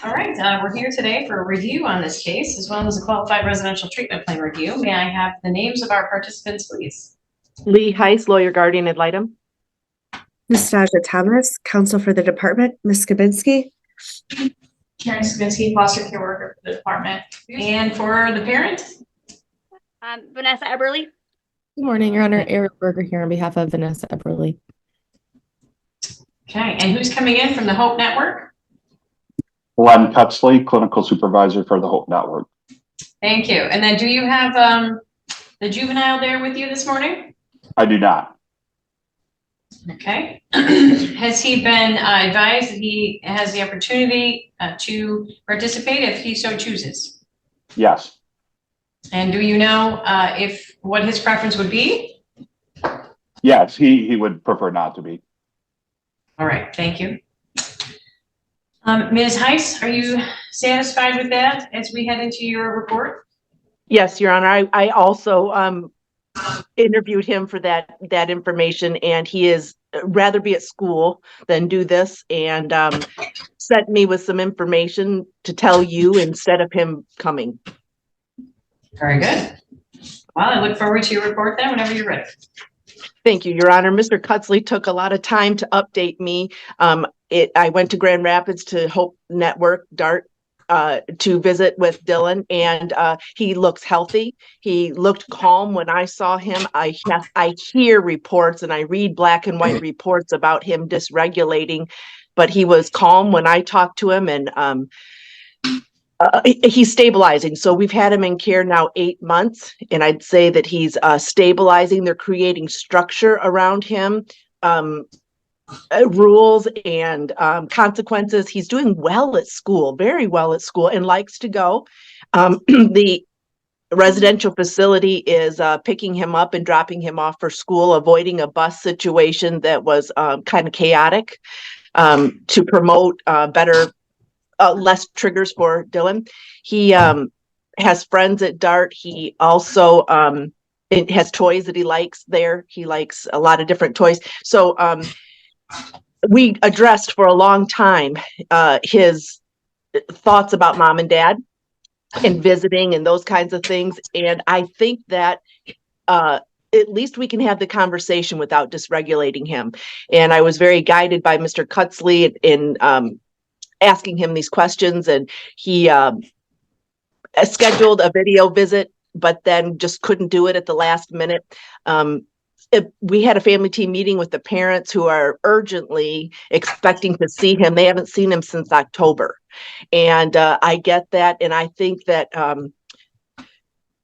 All right, we're here today for a review on this case, as well as a qualified residential treatment plan review. May I have the names of our participants, please? Lee Heiss, lawyer, guardian ad litem. Nastasia Thomas, counsel for the department. Ms. Skibinski. Karen Skibinski, foster care worker for the department. And for the parent? Vanessa Eberly. Good morning, Your Honor. Ariel Berger here on behalf of Vanessa Eberly. Okay, and who's coming in from the Hope Network? Len Cutzley, clinical supervisor for the Hope Network. Thank you. And then do you have the juvenile there with you this morning? I do not. Okay. Has he been advised that he has the opportunity to participate if he so chooses? Yes. And do you know what his preference would be? Yes, he would prefer not to be. All right, thank you. Ms. Heiss, are you satisfied with that as we head into your report? Yes, Your Honor. I also interviewed him for that information, and he is rather be at school than do this, and sent me with some information to tell you instead of him coming. Very good. Well, I look forward to your report then whenever you're ready. Thank you, Your Honor. Mr. Cutzley took a lot of time to update me. I went to Grand Rapids to Hope Network, DART, to visit with Dylan, and he looks healthy. He looked calm when I saw him. I hear reports and I read black and white reports about him dysregulating, but he was calm when I talked to him, and he's stabilizing. So we've had him in care now 8 months, and I'd say that he's stabilizing. They're creating structure around him, rules and consequences. He's doing well at school, very well at school, and likes to go. The residential facility is picking him up and dropping him off for school, avoiding a bus situation that was kind of chaotic, to promote better less triggers for Dylan. He has friends at DART. He also has toys that he likes there. He likes a lot of different toys. So we addressed for a long time his thoughts about mom and dad and visiting and those kinds of things. And I think that at least we can have the conversation without dysregulating him. And I was very guided by Mr. Cutzley in asking him these questions, and he scheduled a video visit, but then just couldn't do it at the last minute. We had a family team meeting with the parents who are urgently expecting to see him. They haven't seen him since October. And I get that. And I think that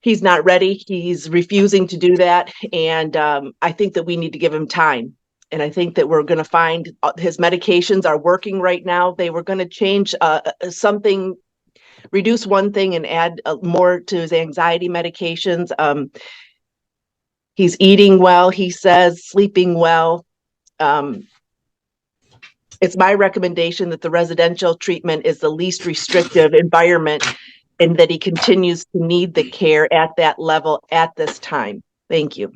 he's not ready. He's refusing to do that. And I think that we need to give him time. And I think that we're going to find his medications are working right now. They were going to change something, reduce one thing and add more to his anxiety medications. He's eating well, he says, sleeping well. It's my recommendation that the residential treatment is the least restrictive environment and that he continues to need the care at that level at this time. Thank you.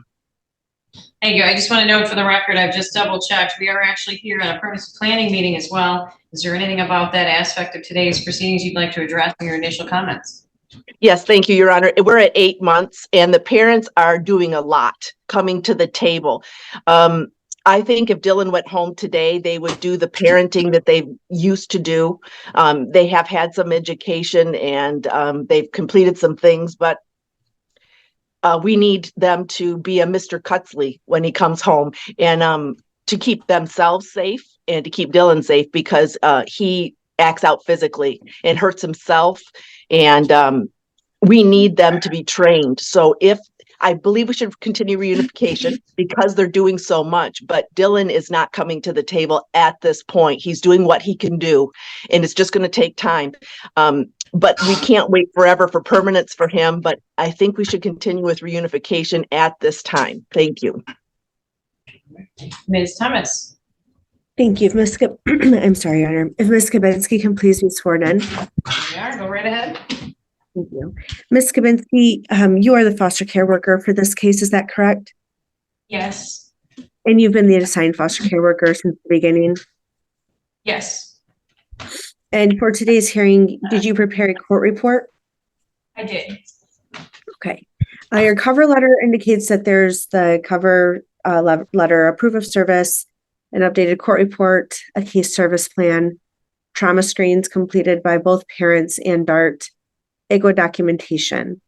Thank you. I just want to note for the record, I've just double checked. We are actually here at a permanent planning meeting as well. Is there anything about that aspect of today's proceedings you'd like to address in your initial comments? Yes, thank you, Your Honor. We're at 8 months and the parents are doing a lot coming to the table. I think if Dylan went home today, they would do the parenting that they used to do. They have had some education and they've completed some things, but we need them to be a Mr. Cutzley when he comes home, and to keep themselves safe and to keep Dylan safe, because he acts out physically and hurts himself, and we need them to be trained. So I believe we should continue reunification because they're doing so much, but Dylan is not coming to the table at this point. He's doing what he can do, and it's just going to take time. But we can't wait forever for permanence for him, but I think we should continue with reunification at this time. Thank you. Ms. Thomas. Thank you. I'm sorry, Your Honor. If Ms. Skibinski can please be sworn in. We are. Go right ahead. Thank you. Ms. Skibinski, you are the foster care worker for this case, is that correct? Yes. And you've been the assigned foster care worker since the beginning? Yes. And for today's hearing, did you prepare a court report? I did. Okay. Your cover letter indicates that there's the cover letter, a proof of service, an updated court report, a case service plan, trauma screens completed by both parents and DART, IGWA documentation.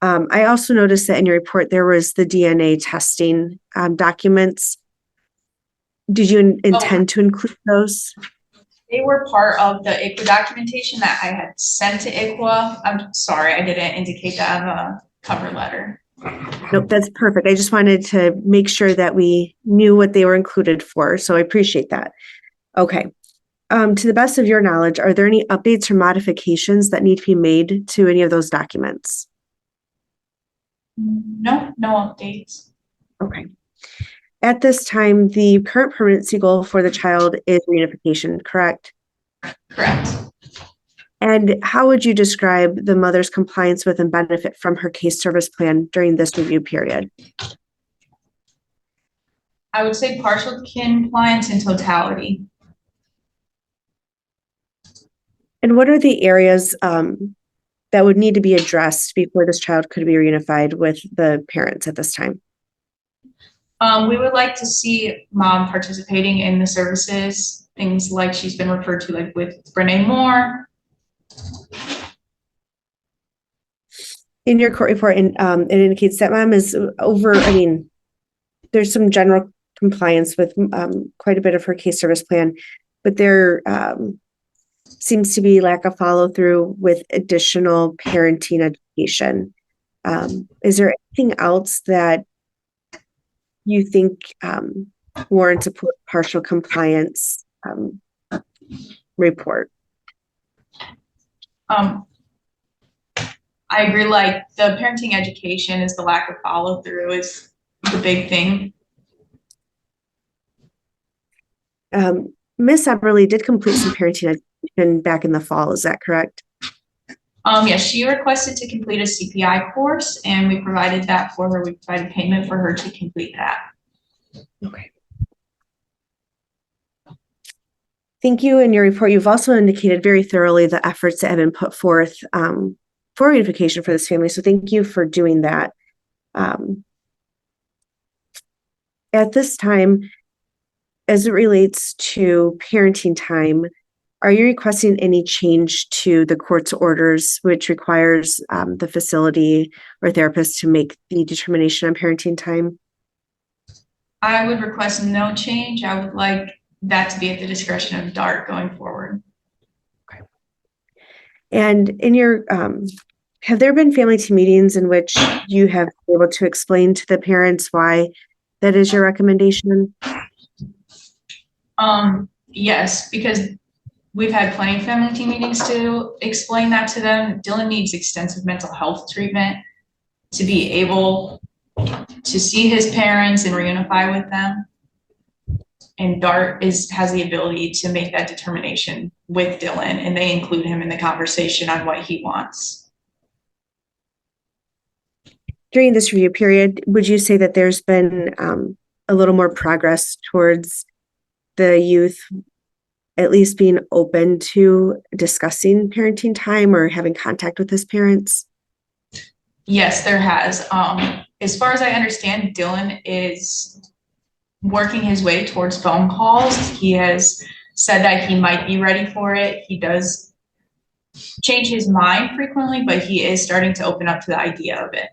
I also noticed that in your report, there was the DNA testing documents. Did you intend to include those? They were part of the IGWA documentation that I had sent to IGWA. I'm sorry, I didn't indicate that on the cover letter. Nope, that's perfect. I just wanted to make sure that we knew what they were included for, so I appreciate that. Okay. To the best of your knowledge, are there any updates or modifications that need to be made to any of those documents? No updates. Okay. At this time, the current permanency goal for the child is reunification, correct? Correct. And how would you describe the mother's compliance with and benefit from her case service plan during this review period? I would say partial compliance in totality. And what are the areas that would need to be addressed before this child could be reunified with the parents at this time? We would like to see mom participating in the services, things like she's been referred to, like with Brene Moore. In your court report, it indicates that mom is there's some general compliance with quite a bit of her case service plan, but there seems to be lack of follow through with additional parenting education. Is there anything else that you think warrants a partial compliance report? I agree, like the parenting education is the lack of follow through is the big thing. Miss Eberly did complete some parenting education back in the fall, is that correct? Yes, she requested to complete a CPI course and we provided that for her. We provided payment for her to complete that. Okay. Thank you. In your report, you've also indicated very thoroughly the efforts that have been put forth for reunification for this family. So thank you for doing that. At this time, as it relates to parenting time, are you requesting any change to the court's orders, which requires the facility or therapist to make the determination on parenting time? I would request no change. I would like that to be at the discretion of DART going forward. Okay. And in your, have there been family team meetings in which you have been able to explain to the parents why that is your recommendation? Yes, because we've had plenty of family team meetings to explain that to them. Dylan needs extensive mental health treatment to be able to see his parents and reunify with them. And DART has the ability to make that determination with Dylan, and they include him in the conversation on what he wants. During this review period, would you say that there's been a little more progress towards the youth at least being open to discussing parenting time or having contact with his parents? Yes, there has. As far as I understand, Dylan is working his way towards phone calls. He has said that he might be ready for it. He does change his mind frequently, but he is starting to open up to the idea of it.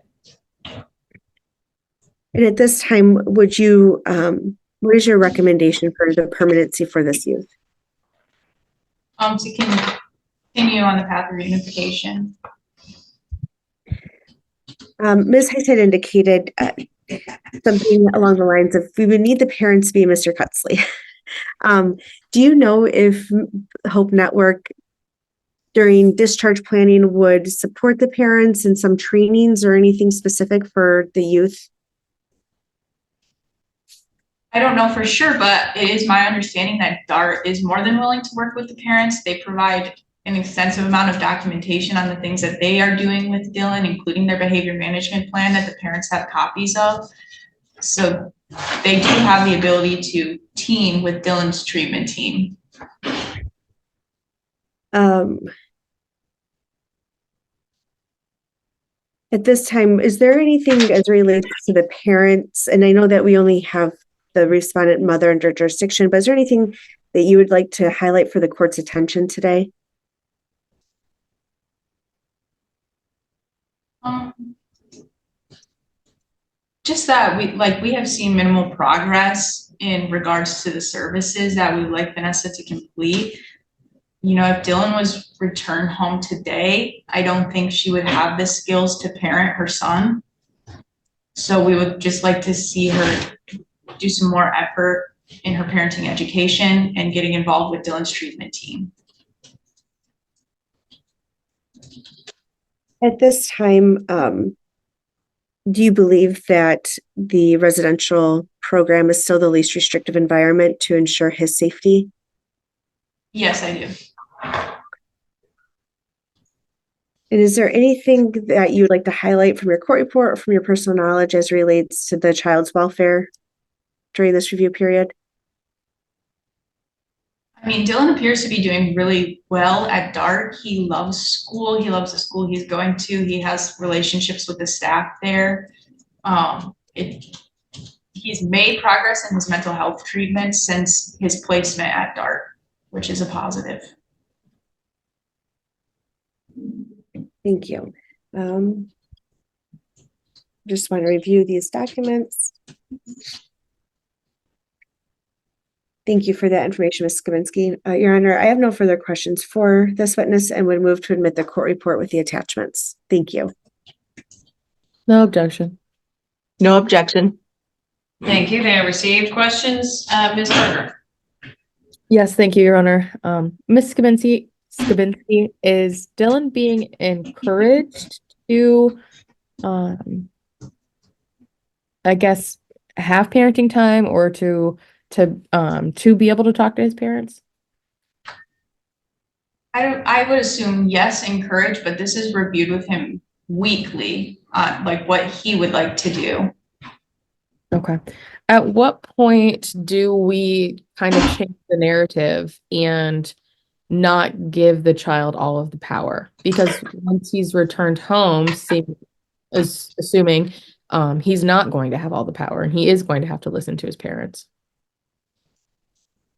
And at this time, would you, what is your recommendation for the permanency for this youth? To continue on the path of reunification. Ms. Heiss had indicated something along the lines of, we would need the parents to be Mr. Cutsley. Do you know if Hope Network during discharge planning would support the parents in some trainings or anything specific for the youth? I don't know for sure, but it is my understanding that DART is more than willing to work with the parents. They provide an extensive amount of documentation on the things that they are doing with Dylan, including their behavior management plan that the parents have copies of. So they do have the ability to team with Dylan's treatment team. At this time, is there anything as relates to the parents? And I know that we only have the respondent mother under jurisdiction, but is there anything that you would like to highlight for the court's attention today? Just that we have seen minimal progress in regards to the services that we'd like Vanessa to complete. You know, if Dylan was returned home today, I don't think she would have the skills to parent her son. So we would just like to see her do some more effort in her parenting education and getting involved with Dylan's treatment team. At this time, do you believe that the residential program is still the least restrictive environment to ensure his safety? Yes, I do. And is there anything that you would like to highlight from your court report or from your personal knowledge as relates to the child's welfare during this review period? I mean, Dylan appears to be doing really well at DART. He loves school. He loves the school he's going to. He has relationships with the staff there. He's made progress in his mental health treatment since his placement at DART, which is a positive. Thank you. Just want to review these documents. Thank you for that information, Ms. Skabinski. Your Honor, I have no further questions for this witness and would move to admit the court report with the attachments. Thank you. No objection. No objection. Thank you. They are received. Questions, Ms. Berger? Yes, thank you, Your Honor. Ms. Skabinski, is Dylan being encouraged to, I guess, have parenting time or to be able to talk to his parents? I would assume yes, encouraged, but this is reviewed with him weekly on like what he would like to do. Okay. At what point do we kind of change the narrative and not give the child all of the power? Because once he's returned home, assuming he's not going to have all the power and he is going to have to listen to his parents.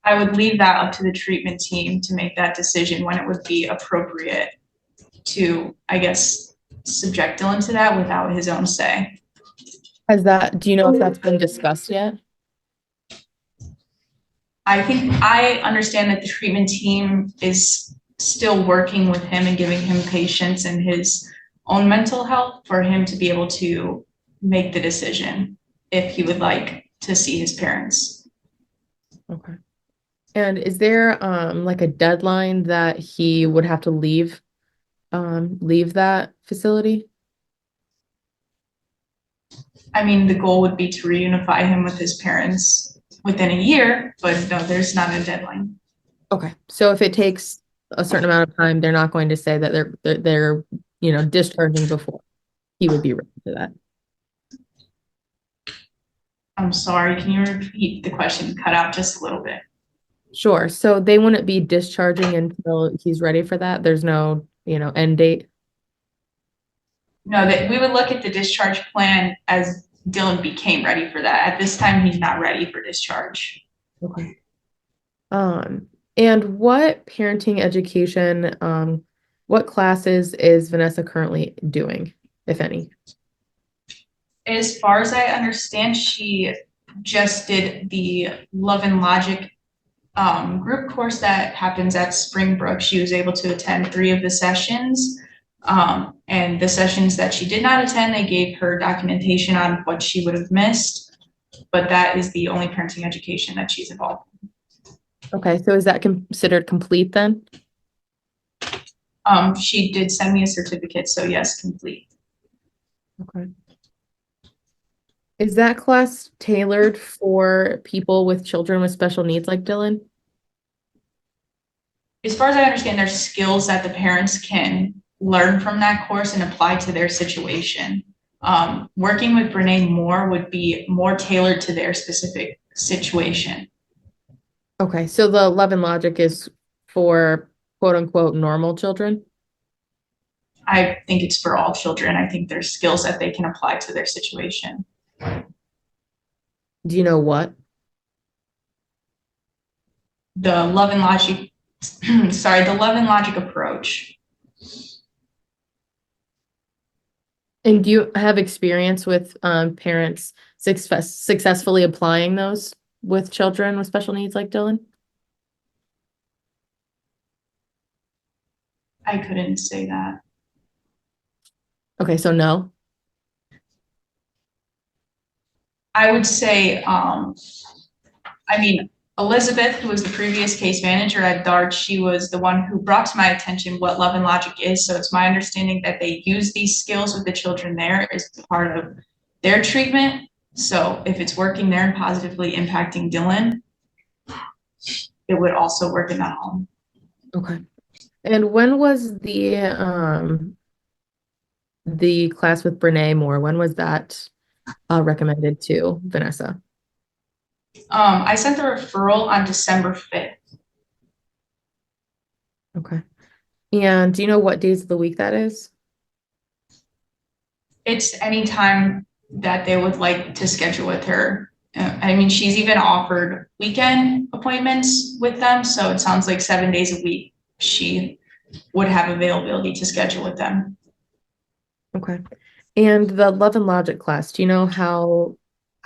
I would leave that up to the treatment team to make that decision when it would be appropriate to, I guess, subject Dylan to that without his own say. Do you know if that's been discussed yet? I think I understand that the treatment team is still working with him and giving him patience in his own mental health for him to be able to make the decision if he would like to see his parents. Okay. And is there like a deadline that he would have to leave that facility? I mean, the goal would be to reunify him with his parents within a year, but no, there's not a deadline. Okay. So if it takes a certain amount of time, they're not going to say that they're discharging before he would be ready for that. I'm sorry, can you repeat the question? Cut out just a little bit. Sure. So they wouldn't be discharging until he's ready for that. There's no, end date. No, that we would look at the discharge plan as Dylan became ready for that. At this time, he's not ready for discharge. Okay. And what parenting education, what classes is Vanessa currently doing, if any? As far as I understand, she just did the Love and Logic group course that happens at Springbrook. She was able to attend 3 of the sessions. And the sessions that she did not attend, they gave her documentation on what she would have missed, but that is the only parenting education that she's involved in. Okay, so is that considered complete then? She did send me a certificate, so yes, complete. Okay. Is that class tailored for people with children with special needs like Dylan? As far as I understand, there's skills that the parents can learn from that course and apply to their situation. Working with Brene Moore would be more tailored to their specific situation. Okay, so the Love and Logic is for quote unquote normal children? I think it's for all children. I think there's skills that they can apply to their situation. Do you know what? The love and logic, the love and logic approach. And do you have experience with parents successfully applying those with children with special needs like Dylan? I couldn't say that. Okay, so no. I would say, Elizabeth, who was the previous case manager at DART, she was the one who brought to my attention what love and logic is. So it's my understanding that they use these skills with the children there as part of their treatment. So if it's working there and positively impacting Dylan, it would also work in that home. Okay. And when was the class with Brene Moore, when was that recommended to Vanessa? I sent the referral on December 5th. Okay. And do you know what days of the week that is? It's any time that they would like to schedule with her. She's even offered weekend appointments with them. So it sounds like 7 days a week she would have availability to schedule with them. Okay. And the Love and Logic class, do you know how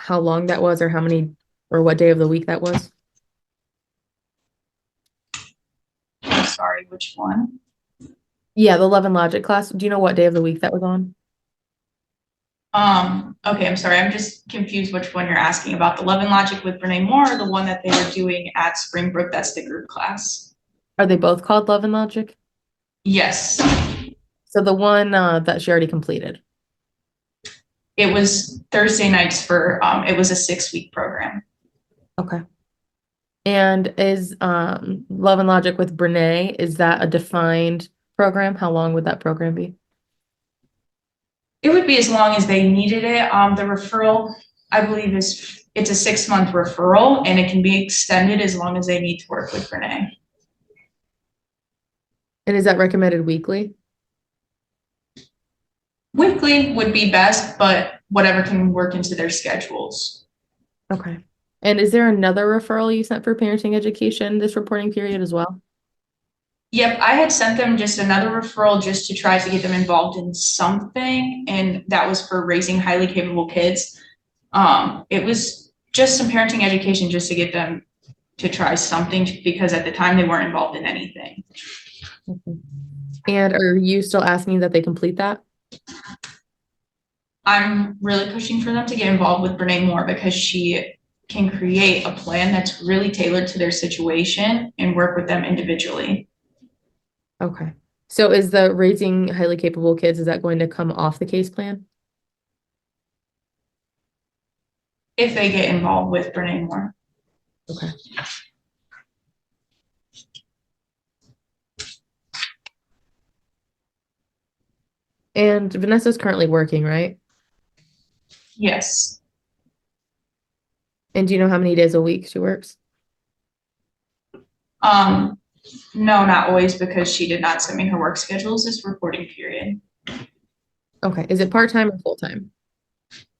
long that was, or how many, or what day of the week that was? I'm sorry, which one? Yeah, the Love and Logic class. Do you know what day of the week that was on? Okay, I'm sorry. I'm just confused which one you're asking about. The Love and Logic with Brene Moore, or the one that they were doing at Springbrook, that's the group class. Are they both called Love and Logic? Yes. So the one that she already completed. It was Thursday nights for, it was a 6-week program. Okay. And is Love and Logic with Brene, is that a defined program? How long would that program be? It would be as long as they needed it. The referral, I believe, it's a 6-month referral, and it can be extended as long as they need to work with Brene. And is that recommended weekly? Weekly would be best, but whatever can work into their schedules. Okay. And is there another referral you sent for parenting education this reporting period as well? Yep, I had sent them just another referral just to try to get them involved in something, and that was for raising highly capable kids. It was just some parenting education just to get them to try something, because at the time they weren't involved in anything. Okay. And are you still asking that they complete that? I'm really pushing for them to get involved with Brene Moore, because she can create a plan that's really tailored to their situation and work with them individually. Okay. So is the raising highly capable kids, is that going to come off the case plan? If they get involved with Brene Moore. Okay. And Vanessa's currently working, right? Yes. And do you know how many days a week she works? No, not always, because she did not send me her work schedules this reporting period. Okay. Is it part-time or full-time?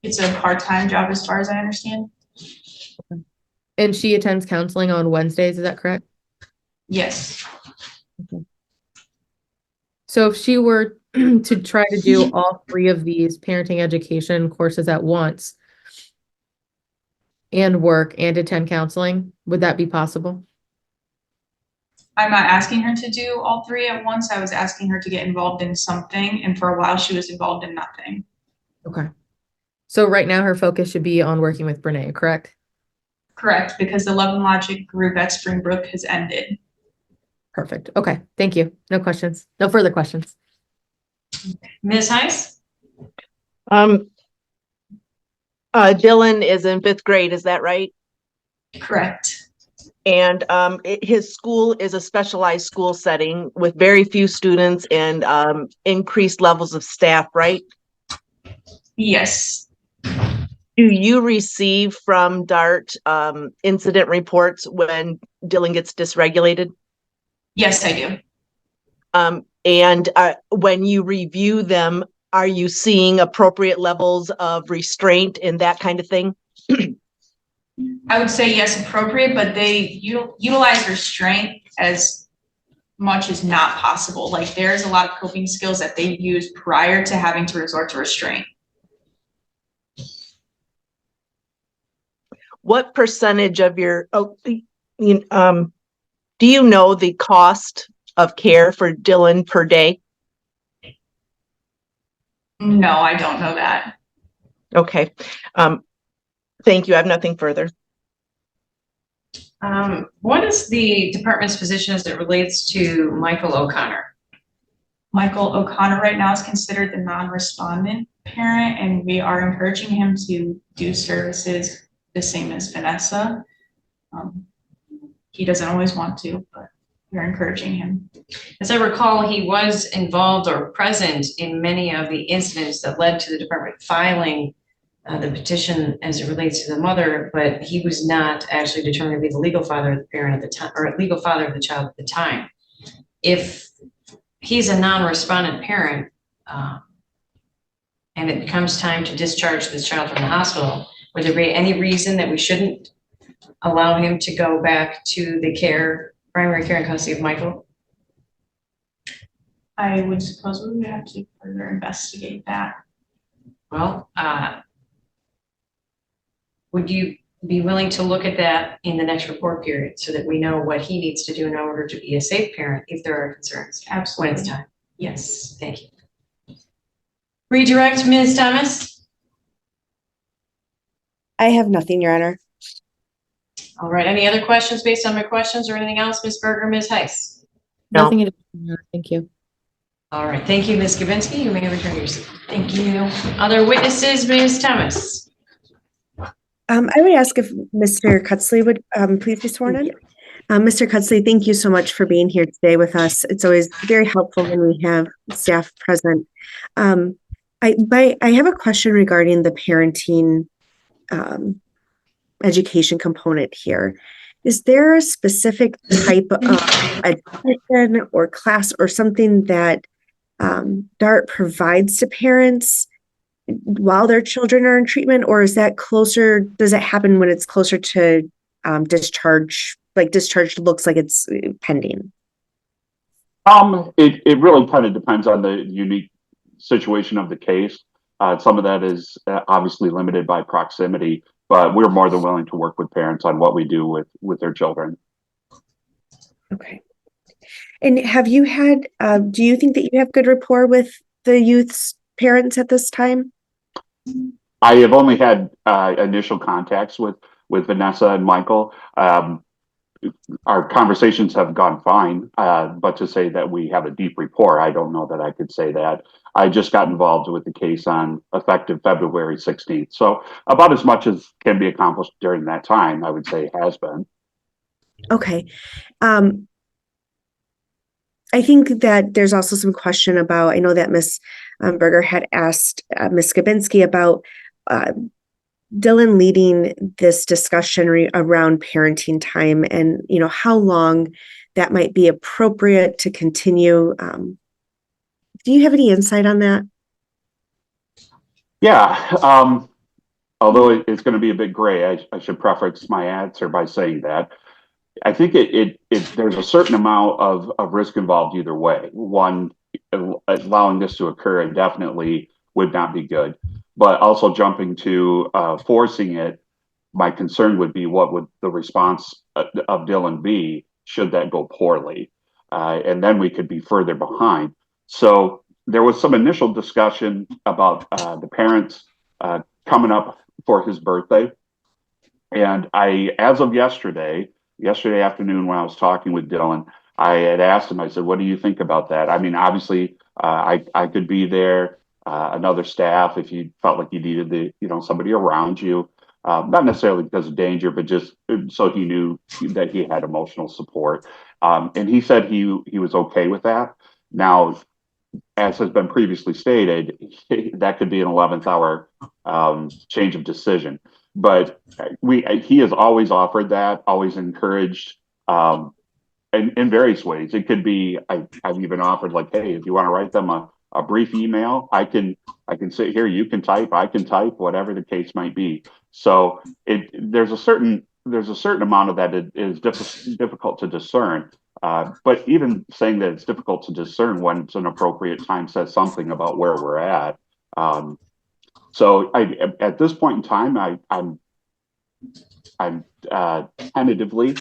It's a part-time job as far as I understand. Okay. And she attends counseling on Wednesdays, is that correct? Yes. Okay. So if she were to try to do all 3 of these parenting education courses at once and work and attend counseling, would that be possible? I'm not asking her to do all 3 at once. I was asking her to get involved in something, and for a while she was involved in nothing. Okay. So right now her focus should be on working with Brene, correct? Correct, because the Love and Logic group at Springbrook has ended. Perfect. Okay. Thank you. No questions. No further questions. Ms. Heiss? Dylan is in 5th grade, is that right? Correct. And his school is a specialized school setting with very few students and increased levels of staff, right? Yes. Do you receive from DART incident reports when Dylan gets dysregulated? Yes, I do. And when you review them, are you seeing appropriate levels of restraint and that kind of thing? I would say yes, appropriate, but they utilize restraint as much as not possible. Like there's a lot of coping skills that they use prior to having to resort to restraint. What percentage of your, do you know the cost of care for Dylan per day? No, I don't know that. Okay. Thank you. I have nothing further. What is the department's position as it relates to Michael O'Connor? Michael O'Connor right now is considered the non-respondent parent, and we are encouraging him to do services the same as Vanessa. He doesn't always want to, but we're encouraging him. As I recall, he was involved or present in many of the incidents that led to the department filing the petition as it relates to the mother, but he was not actually determined to be the legal father of the parent at the time, or legal father of the child at the time. If he's a non-respondent parent, and it becomes time to discharge this child from the hospital, would there be any reason that we shouldn't allow him to go back to the primary care and custody of Michael? I would suppose we would have to further investigate that. Well, would you be willing to look at that in the next report period so that we know what he needs to do in order to be a safe parent if there are concerns? Absolutely. When it's time. Yes. Thank you. Redirect, Ms. Thomas. I have nothing, Your Honor. All right. Any other questions based on my questions or anything else, Ms. Berger, Ms. Heiss? No. Nothing additional. Thank you. All right. Thank you, Ms. Gabinski. You may return to your seat. Thank you. Other witnesses, Ms. Thomas? I would ask if Mr. Cutzley would please be sworn in. Mr. Cutzley, thank you so much for being here today with us. It's always very helpful when we have staff present. I have a question regarding the parenting education component here. Is there a specific type of education or class or something that DART provides to parents while their children are in treatment, or is that closer? Does it happen when it's closer to discharge? Like discharge looks like it's pending. It really kind of depends on the unique situation of the case. Some of that is obviously limited by proximity, but we're more than willing to work with parents on what we do with their children. Okay. And have you had? Do you think that you have good rapport with the youth's parents at this time? I have only had initial contacts with Vanessa and Michael. Our conversations have gone fine, but to say that we have a deep rapport, I don't know that I could say that. I just got involved with the case on effective February 16th. So about as much as can be accomplished during that time, I would say has been. Okay. I think that there's also some question about, I know that Ms. Berger had asked Ms. Skabinski about Dylan leading this discussion around parenting time and, how long that might be appropriate to continue. Do you have any insight on that? Yeah. Although it's going to be a bit gray, I should preface my answer by saying that I think there's a certain amount of risk involved either way. One, allowing this to occur indefinitely would not be good, but also jumping to forcing it, my concern would be what would the response of Dylan be should that go poorly, and then we could be further behind. So there was some initial discussion about the parents coming up for his birthday, and as of yesterday afternoon when I was talking with Dylan, I had asked him, I said, what do you think about that? I mean, obviously, I could be there, another staff, if you felt like you needed somebody around you, not necessarily because of danger, but just so he knew that he had emotional support. And he said he was okay with that. Now, as has been previously stated, that could be an 11th hour change of decision. But he has always offered that, always encouraged in various ways. It could be, I've even offered like, hey, if you want to write them a brief email, I can sit here, you can type, I can type, whatever the case might be. So there's a certain amount of that it is difficult to discern. But even saying that it's difficult to discern when it's an appropriate time says something about where we're at. So at this point in time, I'm tentatively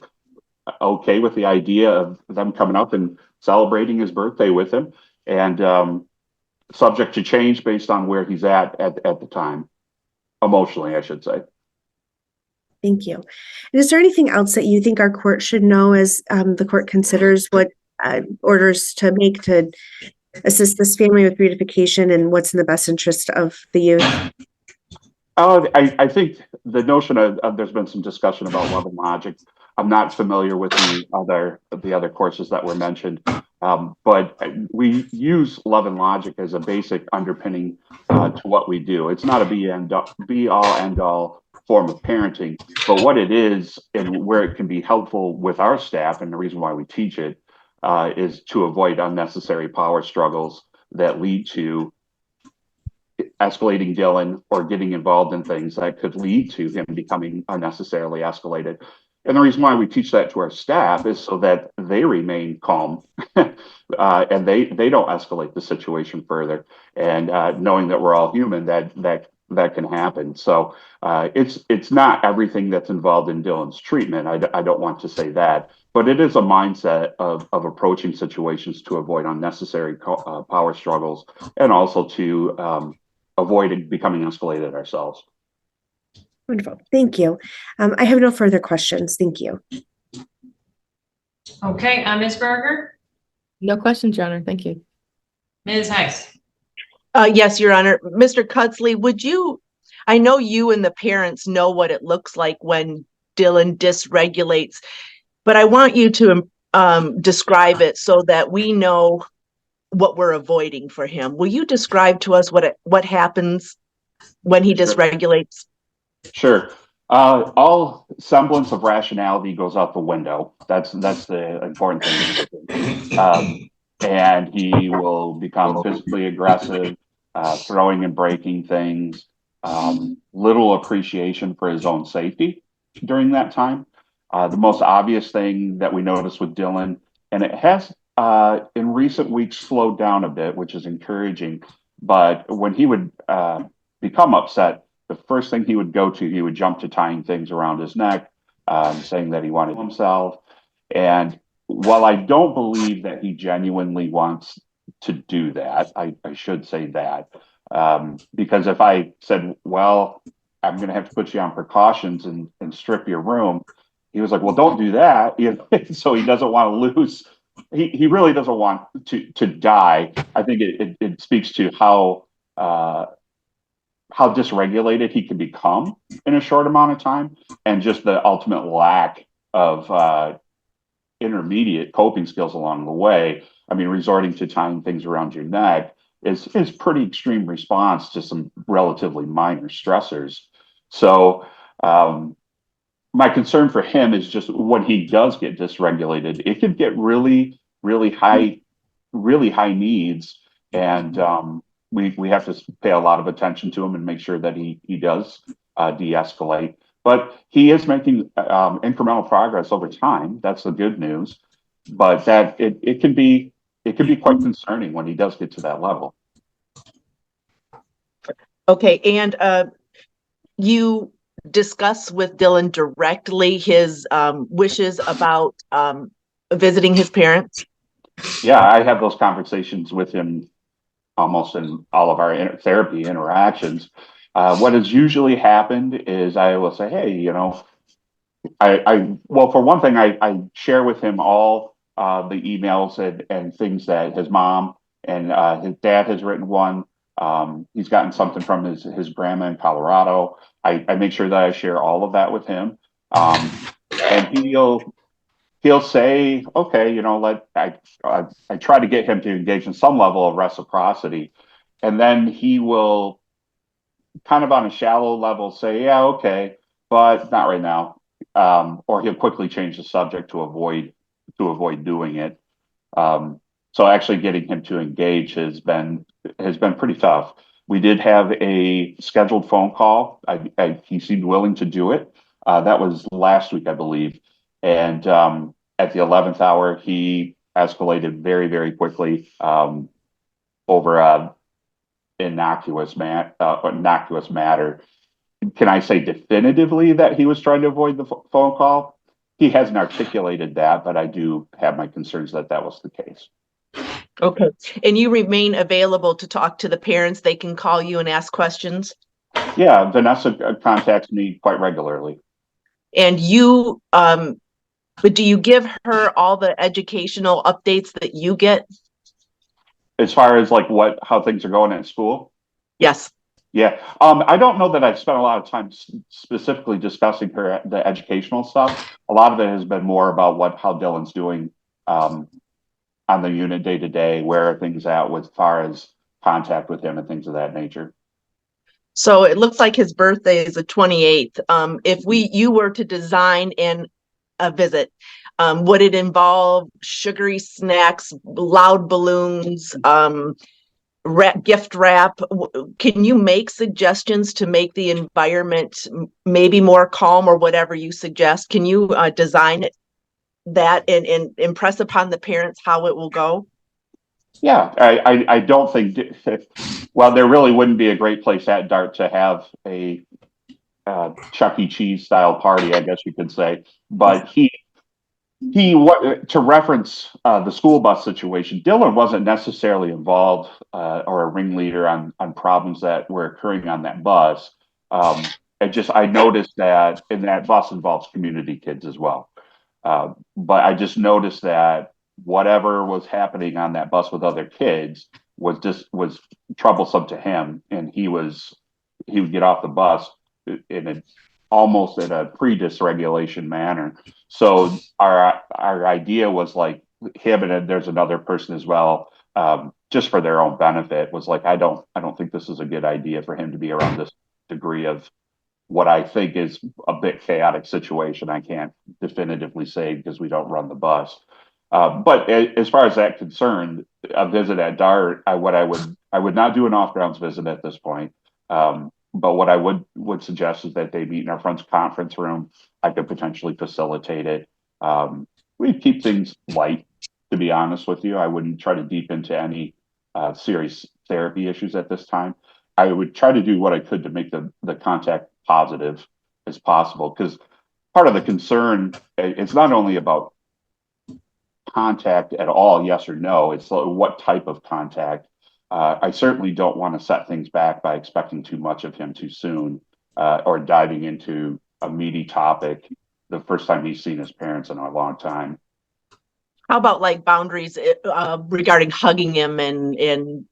okay with the idea of them coming up and celebrating his birthday with him, and subject to change based on where he's at the time, emotionally, I should say. Thank you. And is there anything else that you think our court should know as the court considers what orders to make to assist this family with reunification and what's in the best interest of the youth? I think the notion of there's been some discussion about love and logic. I'm not familiar with the other courses that were mentioned, but we use love and logic as a basic underpinning to what we do. It's not a be all end all form of parenting, but what it is and where it can be helpful with our staff, and the reason why we teach it is to avoid unnecessary power struggles that lead to escalating Dylan or getting involved in things that could lead to him becoming unnecessarily escalated. And the reason why we teach that to our staff is so that they remain calm and they don't escalate the situation further. And knowing that we're all human, that can happen. So it's not everything that's involved in Dylan's treatment. I don't want to say that, but it is a mindset of approaching situations to avoid unnecessary power struggles and also to avoid becoming escalated ourselves. Wonderful. Thank you. I have no further questions. Thank you. Okay, Ms. Berger? No questions, Your Honor. Thank you. Ms. Heiss? Yes, Your Honor. Mr. Cudsley, I know you and the parents know what it looks like when Dylan dysregulates, but I want you to describe it so that we know what we're avoiding for him. Will you describe to us what happens when he dysregulates? Sure. All semblance of rationality goes out the window. That's the important thing. And he will become physically aggressive, throwing and breaking things, little appreciation for his own safety during that time. The most obvious thing that we notice with Dylan, and it has in recent weeks slowed down a bit, which is encouraging, but when he would become upset, the first thing he would jump to tying things around his neck, saying that he wanted himself. And while I don't believe that he genuinely wants to do that, I should say that, because if I said, well, I'm going to have to put you on precautions and strip your room, he was like, well, don't do that. So he doesn't want to lose. He really doesn't want to die. I think it speaks to how dysregulated he can become in a short amount of time, and just the ultimate lack of intermediate coping skills along the way. I mean, resorting to tying things around your neck is pretty extreme response to some relatively minor stressors. So my concern for him is just when he does get dysregulated, it can get really, really high needs, and we have to pay a lot of attention to him and make sure that he does de-escalate. But he is making incremental progress over time. That's the good news. But that it can be quite concerning when he does get to that level. Okay, and you discuss with Dylan directly his wishes about visiting his parents? Yeah, I have those conversations with him almost in all of our therapy interactions. What has usually happened is I will say, hey, well, for one thing, I share with him all the emails and things that his mom and his dad has written one. He's gotten something from his grandma in Colorado. I make sure that I share all of that with him. And he'll say, okay, I try to get him to engage in some level of reciprocity. And then he will kind of on a shallow level say, yeah, okay, but not right now. Or he'll quickly change the subject to avoid avoid doing it. So actually getting him to engage has been pretty tough. We did have a scheduled phone call. He seemed willing to do it. That was last week, I believe. And at the 11th hour, he escalated very, very quickly over a innocuous matter. Can I say definitively that he was trying to avoid the phone call? He hasn't articulated that, but I do have my concerns that that was the case. Okay. And you remain available to talk to the parents. They can call you and ask questions. Yeah, Vanessa contacts me quite regularly. And you, but do you give her all the educational updates that you get? As far as like how things are going at school? Yes. Yeah. I don't know that I've spent a lot of time specifically discussing the educational stuff. A lot of it has been more about how Dylan's doing on the unit day to day, where are things at as far as contact with him and things of that nature. So it looks like his birthday is the 28th. If you were to design a visit, would it involve sugary snacks, loud balloons, gift wrap? Can you make suggestions to make the environment maybe more calm or whatever you suggest? Can you design that and impress upon the parents how it will go? Yeah, I don't think, well, there really wouldn't be a great place at Dart to have a Chuck E. Cheese style party, I guess you could say. But to reference the school bus situation, Dylan wasn't necessarily involved or a ringleader on problems that were occurring on that bus. I noticed that, and that bus involves community kids as well. But I just noticed that whatever was happening on that bus with other kids was troublesome to him, and he would get off the bus almost in a pre-dysregulation manner. So our idea was like him, and there's another person as well, just for their own benefit, was like, I don't think this is a good idea for him to be around this degree of what I think is a bit chaotic situation. I can't definitively say because we don't run the bus. But as far as that concerned, a visit at Dart, I would not do an off-grounds visit at this point. But what I would suggest is that they meet in our front conference room. I could potentially facilitate it. We'd keep things light, to be honest with you. I wouldn't try to deep into any serious therapy issues at this time. I would try to do what I could to make the contact positive as possible, because part of the concern, it's not only about contact at all, yes or no, it's what type of contact. I certainly don't want to set things back by expecting too much of him too soon, or diving into a meaty topic the first time he's seen his parents in a long time. How about like boundaries regarding hugging him and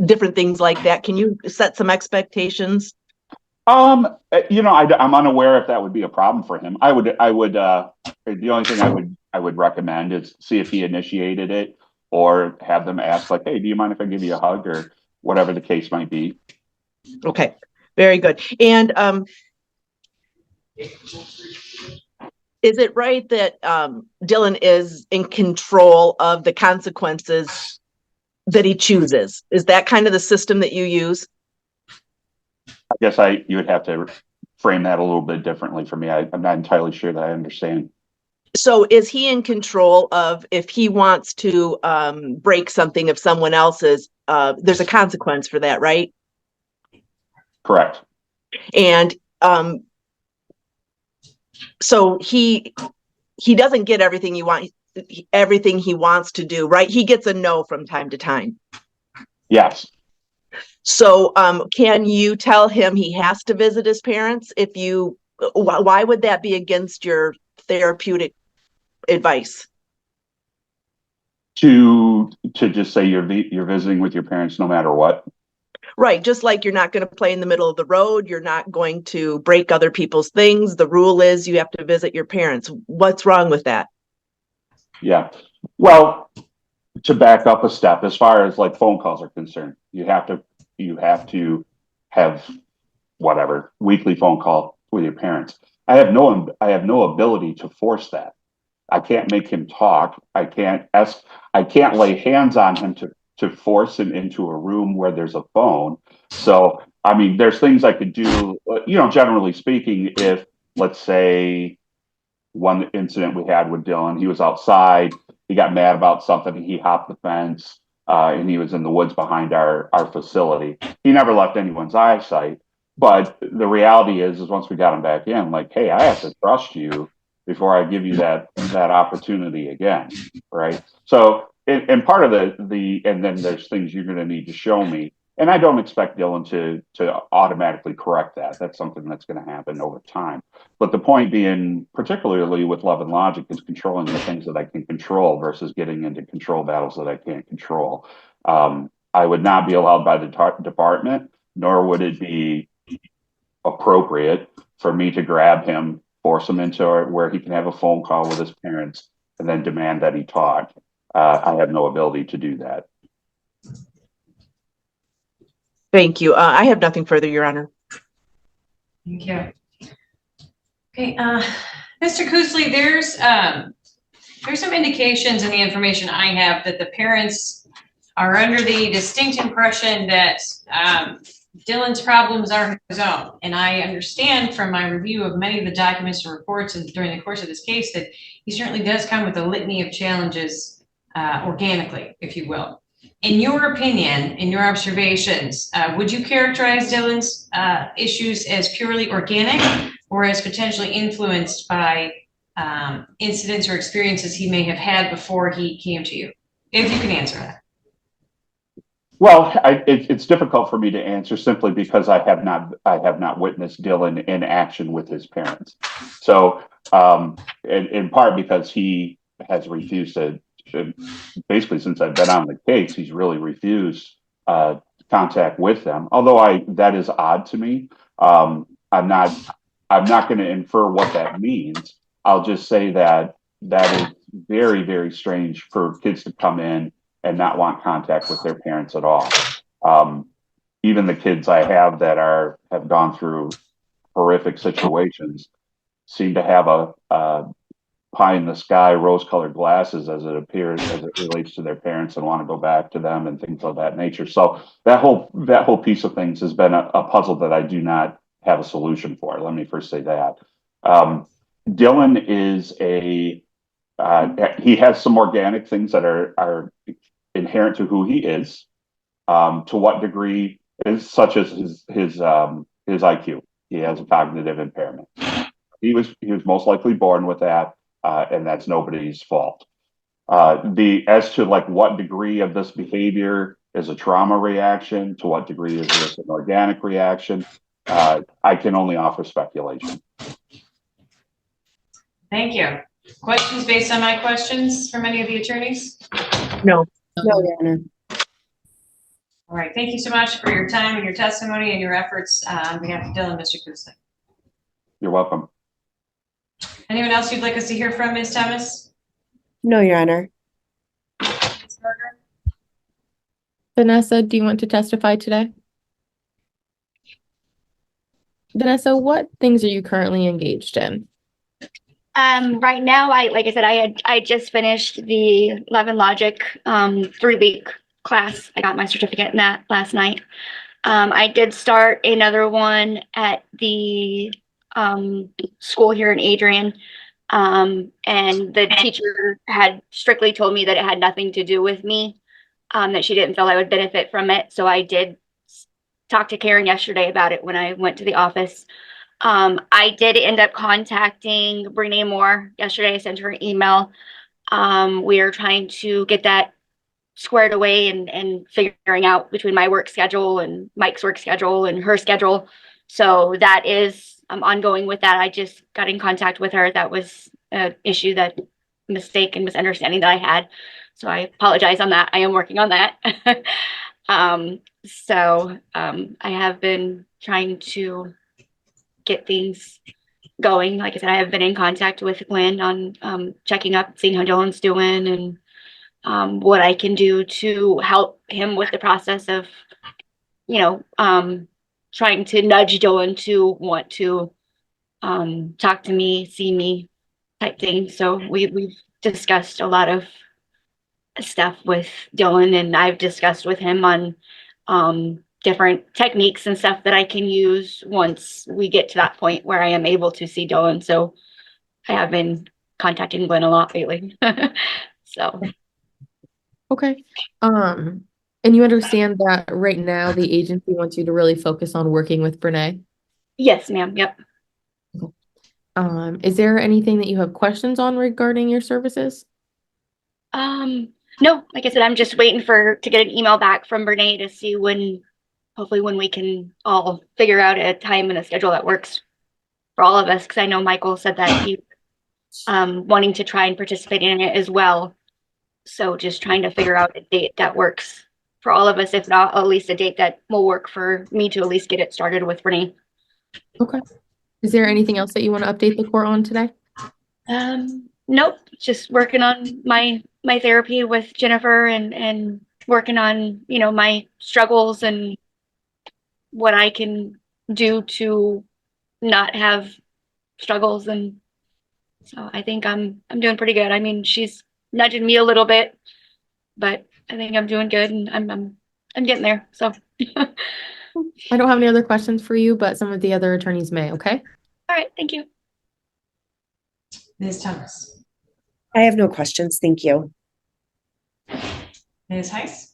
different things like that? Can you set some expectations? I'm unaware if that would be a problem for him. The only thing I would recommend is see if he initiated it, or have them ask like, hey, do you mind if I give you a hug, or whatever the case might be. Okay, very good. And is it right that Dylan is in control of the consequences that he chooses? Is that kind of the system that you use? I guess you would have to frame that a little bit differently for me. I'm not entirely sure that I understand. So is he in control of, if he wants to break something of someone else's, there's a consequence for that, right? Correct. And so he doesn't get everything he wants to do, right? He gets a no from time to time. Yes. So can you tell him he has to visit his parents? Why would that be against your therapeutic advice? To just say you're visiting with your parents no matter what. Right, just like you're not going to play in the middle of the road, you're not going to break other people's things. The rule is you have to visit your parents. What's wrong with that? Yeah. Well, to back up a step, as far as like phone calls are concerned, you have to have whatever weekly phone call with your parents. I have no ability to force that. I can't make him talk. I can't lay hands on him to force him into a room where there's a phone. So, I mean, there's things I could do, generally speaking, if, let's say, one incident we had with Dylan, he was outside, he got mad about something, he hopped the fence, and he was in the woods behind our facility. He never left anyone's eyesight. But the reality is once we got him back in, like, hey, I have to trust you before I give you that opportunity again, right? So, and part of the and then there's things you're going to need to show me, and I don't expect Dylan to automatically correct that. That's something that's going to happen over time. But the point being, particularly with love and logic, is controlling the things that I can control versus getting into control battles that I can't control. I would not be allowed by the department, nor would it be appropriate for me to grab him, force him into where he can have a phone call with his parents, and then demand that he talk. I have no ability to do that. Thank you. I have nothing further, Your Honor. Thank you. Okay, Mr. Koosley, there's some indications in the information I have that the parents are under the distinct impression that Dylan's problems are his own. And I understand from my review of many of the documents and reports and during the course of this case that he certainly does come with a litany of challenges organically, if you will. In your opinion, in your observations, would you characterize Dylan's issues as purely organic or as potentially influenced by incidents or experiences he may have had before he came to you? If you can answer that. Well, it's difficult for me to answer simply because I have not witnessed Dylan in action with his parents. So, in part because he has refused to, basically since I've been on the case, he's really refused contact with them. Although that is odd to me. I'm not going to infer what that means. I'll just say that is very, very strange for kids to come in and not want contact with their parents at all. Even the kids I have that have gone through horrific situations seem to have a pie in the sky, rose-colored glasses as it relates to their parents and want to go back to them and things of that nature. So that whole piece of things has been a puzzle that I do not have a solution for. Let me first say that. Dylan is he has some organic things that are inherent to who he is. To what degree is such as his IQ. He has a cognitive impairment. He was most likely born with that, and that's nobody's fault. As to like what degree of this behavior is a trauma reaction, to what degree is this an organic reaction, I can only offer speculation. Thank you. Questions based on my questions from any of the attorneys? No. No, Your Honor. All right. Thank you so much for your time and your testimony and your efforts on behalf of Dylan, Mr. Koosley. You're welcome. Anyone else you'd like us to hear from, Ms. Thomas? No, Your Honor. Ms. Berger? Vanessa, do you want to testify today? Vanessa, what things are you currently engaged in? Right now, like I said, I just finished the Love and Logic 3-week class. I got my certificate in that last night. I did start another one at the school here in Adrian. And the teacher had strictly told me that it had nothing to do with me, that she didn't feel I would benefit from it. So I did talk to Karen yesterday about it when I went to the office. I did end up contacting Brene Moore yesterday. I sent her an email. We are trying to get that squared away and figuring out between my work schedule and Mike's work schedule and her schedule. So that is ongoing with that. I just got in contact with her. That was an issue, that mistake and misunderstanding that I had. So I apologize on that. I am working on that. I have been trying to get things going. Like I said, I have been in contact with Gwen on checking up, seeing how Dylan's doing, and what I can do to help him with the process of, trying to nudge Dylan to want to talk to me, see me, type thing. So we've discussed a lot of stuff with Dylan, and I've discussed with him on different techniques and stuff that I can use once we get to that point where I am able to see Dylan. So I have been contacting Glenn a lot lately. So Okay. And you understand that right now the agency wants you to really focus on working with Brene? yes, ma'am. Yep. Is there anything that you have questions on regarding your services? No, like I said, I'm just waiting to get an email back from Brene to see hopefully when we can all figure out a time and a schedule that works for all of us. Cause I know Michael said that he, wanting to try and participate in it as well. So just trying to figure out a date that works for all of us, if not at least a date that will work for me to at least get it started with Brene. Okay. Is there anything else that you want to update the court on today? Nope, just working on my therapy with Jennifer and working on, my struggles and what I can do to not have struggles. And so I think I'm doing pretty good. I mean, she's nudging me a little bit, but I think I'm doing good, and I'm getting there. So I don't have any other questions for you, but some of the other attorneys may, okay? all right, thank you. Ms. Thomas. I have no questions. Thank you. Ms. Heiss.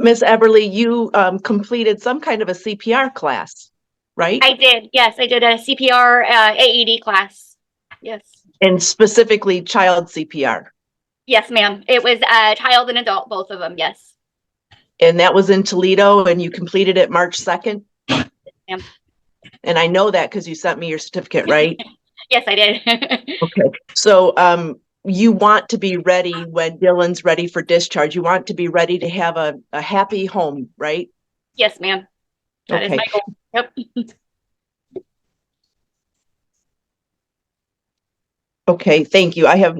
Miss Eberly, you completed some kind of a CPR class, right? I did. Yes, I did a CPR AED class. Yes. And specifically child CPR. Yes, ma'am. It was child and adult, both of them. Yes. And that was in Toledo, and you completed it March 2nd? Ma'am. And I know that because you sent me your certificate, right? Yes, I did. Okay. So you want to be ready when Dylan's ready for discharge. You want to be ready to have a happy home, right? Yes, ma'am. That is Okay. my goal. Yep. Okay, thank you. I have,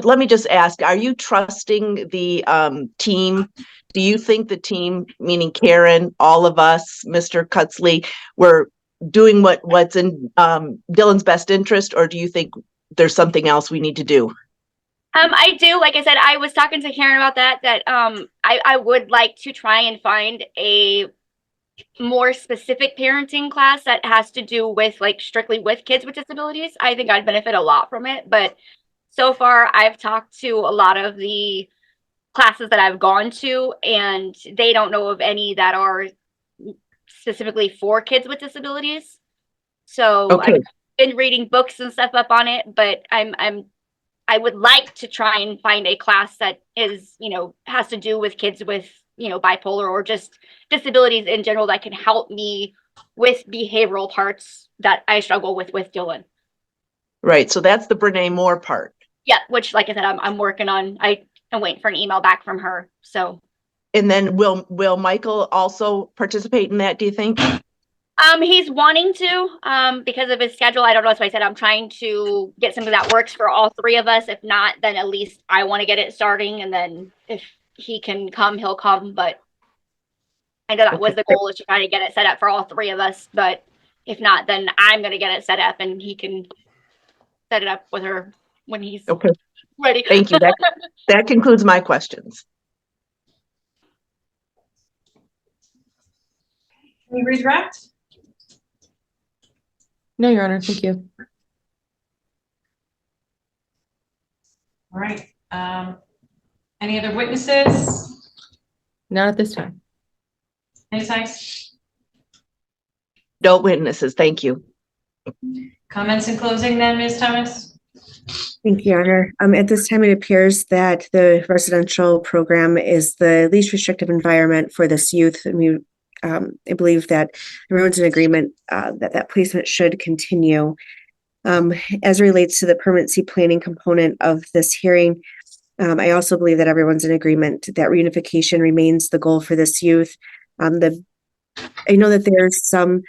let me just ask, are you trusting the team? Do you think the team, meaning Karen, all of us, Mr. Cutsley, we're doing what's in Dylan's best interest, or do you think there's something else we need to do? I do. Like I said, I was talking to Karen about that I would like to try and find a more specific parenting class that has to do with strictly with kids with disabilities. I think I'd benefit a lot from it. But so far I've talked to a lot of the classes that I've gone to, and they don't know of any that are specifically for kids with disabilities. So Okay. I've been reading books and stuff up on it, but I would like to try and find a class that is, has to do with kids with, bipolar or just disabilities in general that can help me with behavioral parts that I struggle with Dylan. Right. So that's the Brene Moore part. Yeah, which, like I said, I'm working on. I'm waiting for an email back from her. So. And then will Michael also participate in that, do you think? He's wanting to, because of his schedule. I don't know. That's why I said I'm trying to get something that works for all three of us. If not, then at least I want to get it starting. And then if he can come, he'll come. But I know that was the goal, is to try to get it set up for all three of us. But if not, then I'm going to get it set up, and he can set it up with her when he's ready. Thank you. That concludes my questions. Can you redirect? No, Your Honor, thank you. All right. Any other witnesses? Not at this time. Ms. Heiss? No witnesses. Thank you. Comments in closing then, Ms. Thomas? Thank you, Your Honor. At this time, it appears that the residential program is the least restrictive environment for this youth. And we, I believe that everyone's in agreement that placement should continue. As it relates to the permanency planning component of this hearing, I also believe that everyone's in agreement that reunification remains the goal for this youth. I know that there's some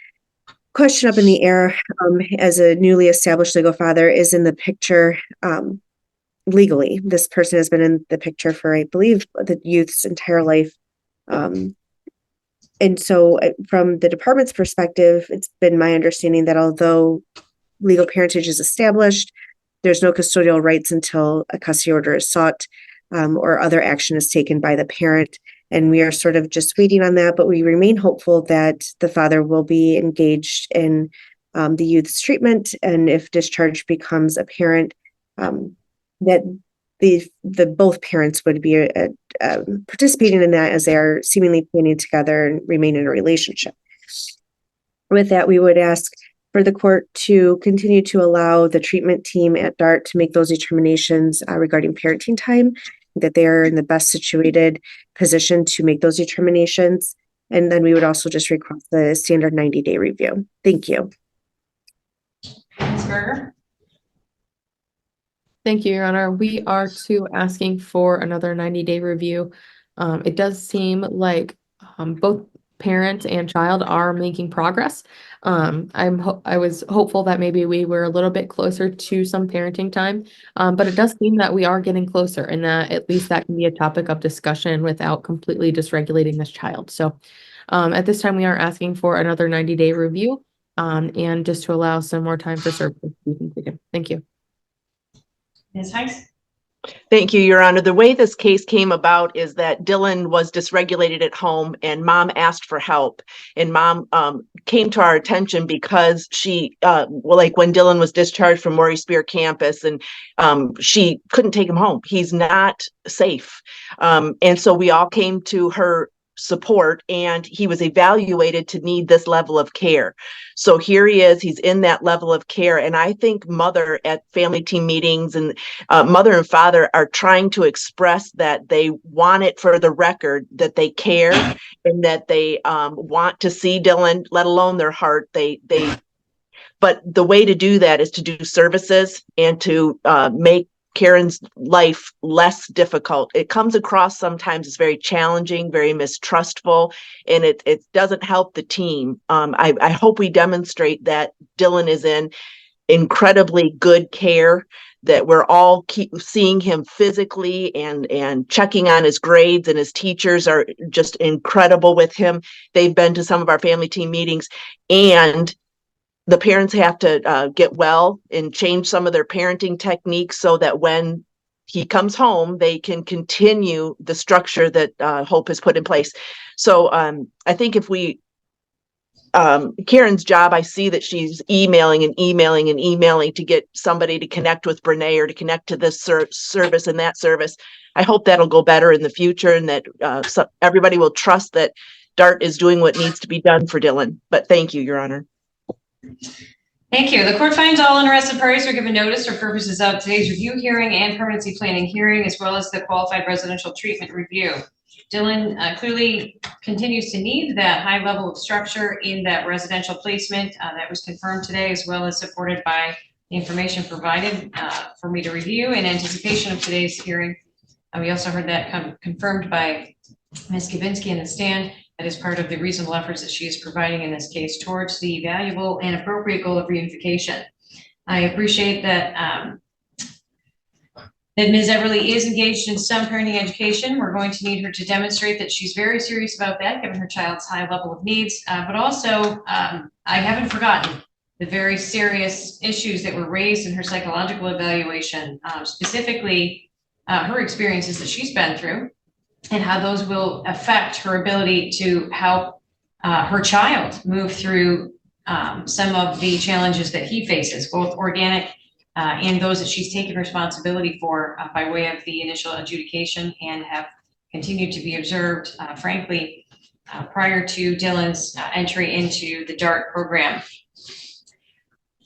question up in the air as a newly established legal father is in the picture legally. This person has been in the picture for, I believe, the youth's entire life. And so from the department's perspective, it's been my understanding that although legal parentage is established, there's no custodial rights until a custody order is sought or other action is taken by the parent. And we are sort of just waiting on that, but we remain hopeful that the father will be engaged in the youth's treatment. And if discharge becomes apparent, that the both parents would be participating in that as they are seemingly planning together and remain in a relationship. With that, we would ask for the court to continue to allow the treatment team at DART to make those determinations regarding parenting time, that they are in the best situated position to make those determinations. And then we would also just request the standard 90-day review. Thank you. Ms. Berger? Thank you, Your Honor. We are too asking for another 90-day review. It does seem like both parent and child are making progress. I was hopeful that maybe we were a little bit closer to some parenting time, but it does seem that we are getting closer, and that at least that can be a topic of discussion without completely dysregulating this child. So at this time, we are asking for another 90-day review and just to allow some more time for services to be completed. Thank you. Ms. Heiss? Thank you, Your Honor. The way this case came about is that Dylan was dysregulated at home and mom asked for help. And mom came to our attention because she, like when Dylan was discharged from Maury Spear campus, and she couldn't take him home. He's not safe. And so we all came to her support, and he was evaluated to need this level of care. So here he is, he's in that level of care. And I think mother at family team meetings and mother and father are trying to express that they want it for the record, that they care and that they want to see Dylan, let alone their heart. But the way to do that is to do services and to make Karen's life less difficult. It comes across sometimes as very challenging, very mistrustful, and it doesn't help the team. I hope we demonstrate that Dylan is in incredibly good care, that we're all keep seeing him physically and checking on his grades, and his teachers are just incredible with him. They've been to some of our family team meetings, and the parents have to get well and change some of their parenting techniques so that when he comes home, they can continue the structure that Hope has put in place. So I think if we, Karen's job, I see that she's emailing to get somebody to connect with Brene or to connect to this service and that service. I hope that'll go better in the future, and that everybody will trust that DART is doing what needs to be done for Dylan. But thank you, Your Honor. Thank you. The court finds all interested parties are given notice for purposes of today's review hearing and permanency planning hearing, as well as the qualified residential treatment review. Dylan clearly continues to need that high level of structure in that residential placement that was confirmed today, as well as supported by the information provided for me to review in anticipation of today's hearing. We also heard that confirmed by Ms. Kabinski in the stand. That is part of the reasonable efforts that she is providing in this case towards the valuable and appropriate goal of reunification. I appreciate that that Ms. Everly is engaged in some parenting education. We're going to need her to demonstrate that she's very serious about that, given her child's high level of needs. But also, I haven't forgotten the very serious issues that were raised in her psychological evaluation, specifically her experiences that she's been through, and how those will affect her ability to help her child move through some of the challenges that he faces, both organic and those that she's taken responsibility for by way of the initial adjudication and have continued to be observed, frankly, prior to Dylan's entry into the DART program.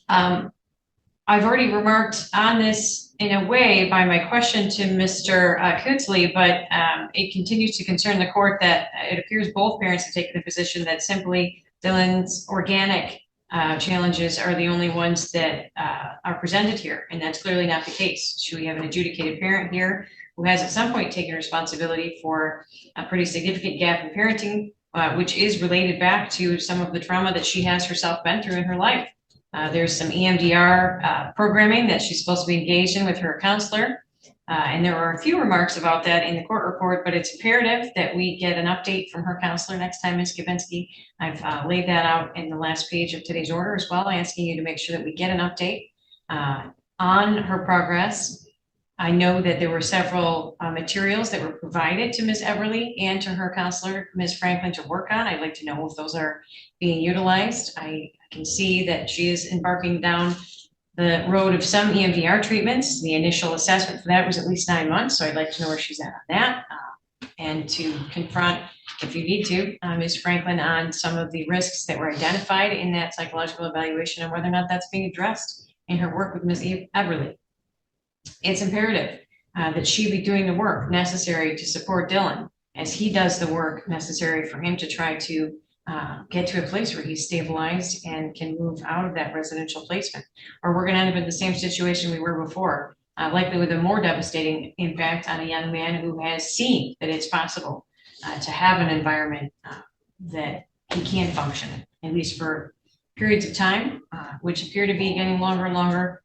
I've already remarked on this in a way by my question to Mr. Kutzley, but it continues to concern the court that it appears both parents have taken the position that simply Dylan's organic challenges are the only ones that are presented here, and that's clearly not the case. Should we have an adjudicated parent here who has at some point taken responsibility for a pretty significant gap in parenting, which is related back to some of the trauma that she has herself been through in her life. There's some EMDR programming that she's supposed to be engaged in with her counselor. And there were a few remarks about that in the court report, but it's imperative that we get an update from her counselor next time, Ms. Kabinski. I've laid that out in the last page of today's order as well, asking you to make sure that we get an update on her progress. I know that there were several materials that were provided to Ms. Everly and to her counselor, Ms. Franklin, to work on. I'd like to know if those are being utilized. I can see that she is embarking down the road of some EMDR treatments. The initial assessment for that was at least 9 months, so I'd like to know where she's at on that. And to confront, if you need to, Ms. Franklin on some of the risks that were identified in that psychological evaluation and whether or not that's being addressed in her work with Ms. Everly. It's imperative that she be doing the work necessary to support Dylan as he does the work necessary for him to try to get to a place where he's stabilized and can move out of that residential placement. Or we're going to end up in the same situation we were before, likely with a more devastating impact on a young man who has seen that it's possible to have an environment that he can function, at least for periods of time, which appear to be getting longer and longer.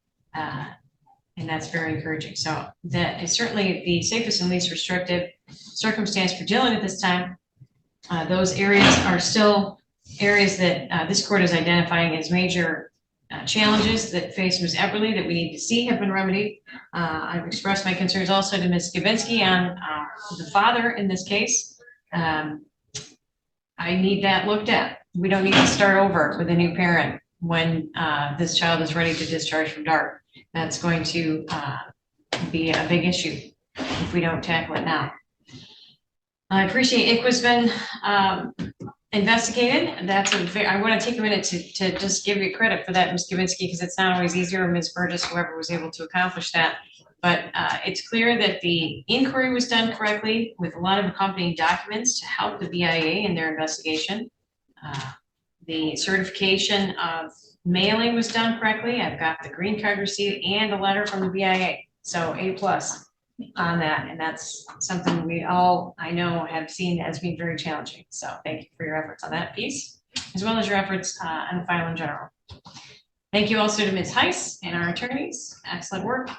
And that's very encouraging. So that is certainly the safest and least restrictive circumstance for Dylan at this time. Those areas are still areas that this court is identifying as major challenges that face Ms. Everly that we need to see have been remedied. I've expressed my concerns also to Ms. Skibinski on the father in this case. I need that looked at. We don't need to start over with a new parent when this child is ready to discharge from DART. That's going to be a big issue if we don't tackle it now. I appreciate ICWA's been investigated. That's I want to take a minute to just give you credit for that, Ms. Kavinsky, because it's not always easier, or Ms. Burgess, whoever was able to accomplish that. But it's clear that the inquiry was done correctly with a lot of accompanying documents to help the BIA in their investigation. The certification of mailing was done correctly. I've got the green card receipt and a letter from the BIA. So A+ on that. And that's something we all, I know, have seen as being very challenging. So thank you for your efforts on that piece, as well as your efforts on the file in general. Thank you also to Ms. Heiss and our attorneys. Excellent work.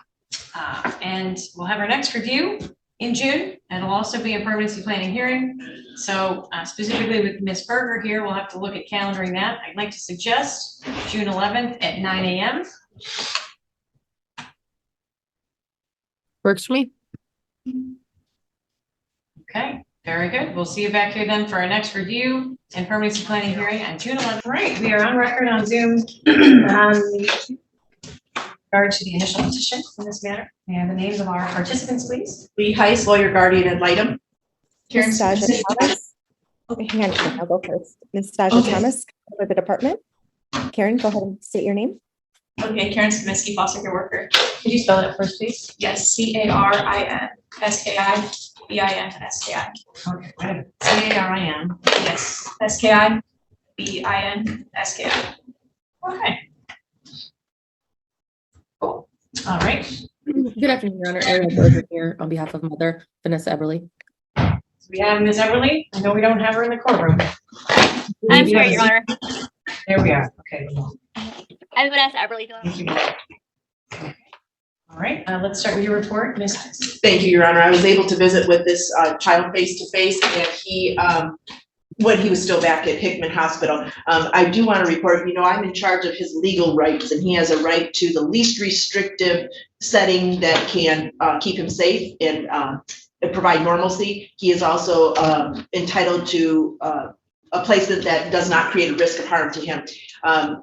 And we'll have our next review in June. It'll also be a permanency planning hearing. So specifically with Ms. Berger here, we'll have to look at calendaring that. I'd like to suggest June 11th at 9 a.m. Works for me. Okay, very good. We'll see you back here then for our next review and permanency planning hearing on June 11th. All right, we are on record on Zoom in regard to the initial petition in this matter. And the names of our participants, please. Lee Heiss, lawyer guardian ad litem. Karen Ms. Stasia Smith. Thomas. Hang on, I'll go first. Ms. Stasia Okay. Thomas with the department. Karen, go ahead and state your name. Okay, Karen Smiski, foster care worker. Could you spell that first, please? Yes, CARINSKIBINSKI. Okay, wait a minute. C-A-R-I-N. Yes, SKIBINSKI. Okay. Cool. All right. Good afternoon, Your Honor. Ariel Berger here on behalf of Mother Vanessa Everly. So we have Ms. Everly. I know we don't have her in the courtroom. I'm sorry, Your Honor. There we are. Okay. I'm Vanessa Everly. Thank you. All right, let's start with your report, Ms. Heiss. Thank you, Your Honor. I was able to visit with this child face to face, and he, when he was still back at Hickman Hospital. I do want to report, I'm in charge of his legal rights, and he has a right to the least restrictive setting that can keep him safe and provide normalcy. He is also entitled to a placement that does not create a risk of harm to him.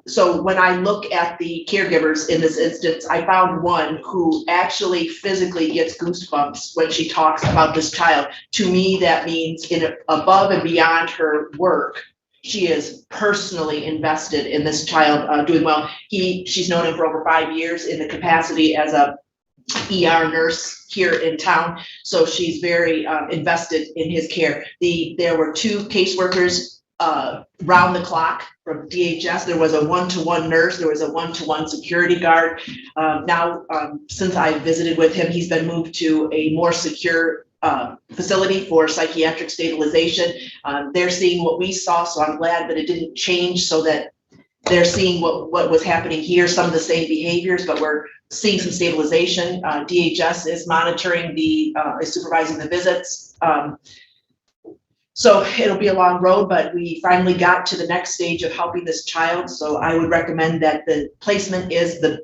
So when I look at the caregivers in this instance, I found one who actually physically gets goosebumps when she talks about this child. To me, that means above and beyond her work, she is personally invested in this child doing well. She's known him for over 5 years in the capacity as a ER nurse here in town. So she's very invested in his care. There were 2 caseworkers round the clock from DHS. There was a 1-to-1 nurse. There was a 1-to-1 security guard. Now, since I visited with him, he's been moved to a more secure facility for psychiatric stabilization. They're seeing what we saw, so I'm glad that it didn't change, so that they're seeing what was happening here, some of the same behaviors, but we're seeing some stabilization. DHS is monitoring is supervising the visits. So it'll be a long road, but we finally got to the next stage of helping this child. So I would recommend that the placement is the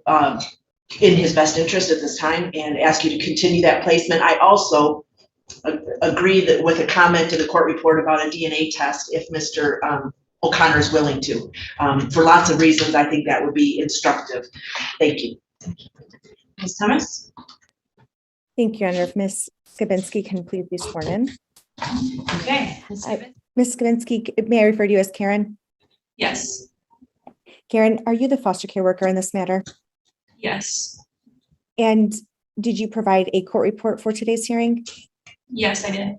in his best interest at this time and ask you to continue that placement. I also agree that with a comment in the court report about a DNA test if Mr. O'Connor is willing to. For lots of reasons, I think that would be instructive. Thank you. Ms. Thomas? Thank you, Your Honor. If Ms. Skibinski can please be sworn in. Okay. Ms. Gibbons? Ms. Skibinski, may I refer to you as Karen? Yes. Karen, are you the foster care worker in this matter? Yes. And did you provide a court report for today's hearing? Yes, I did.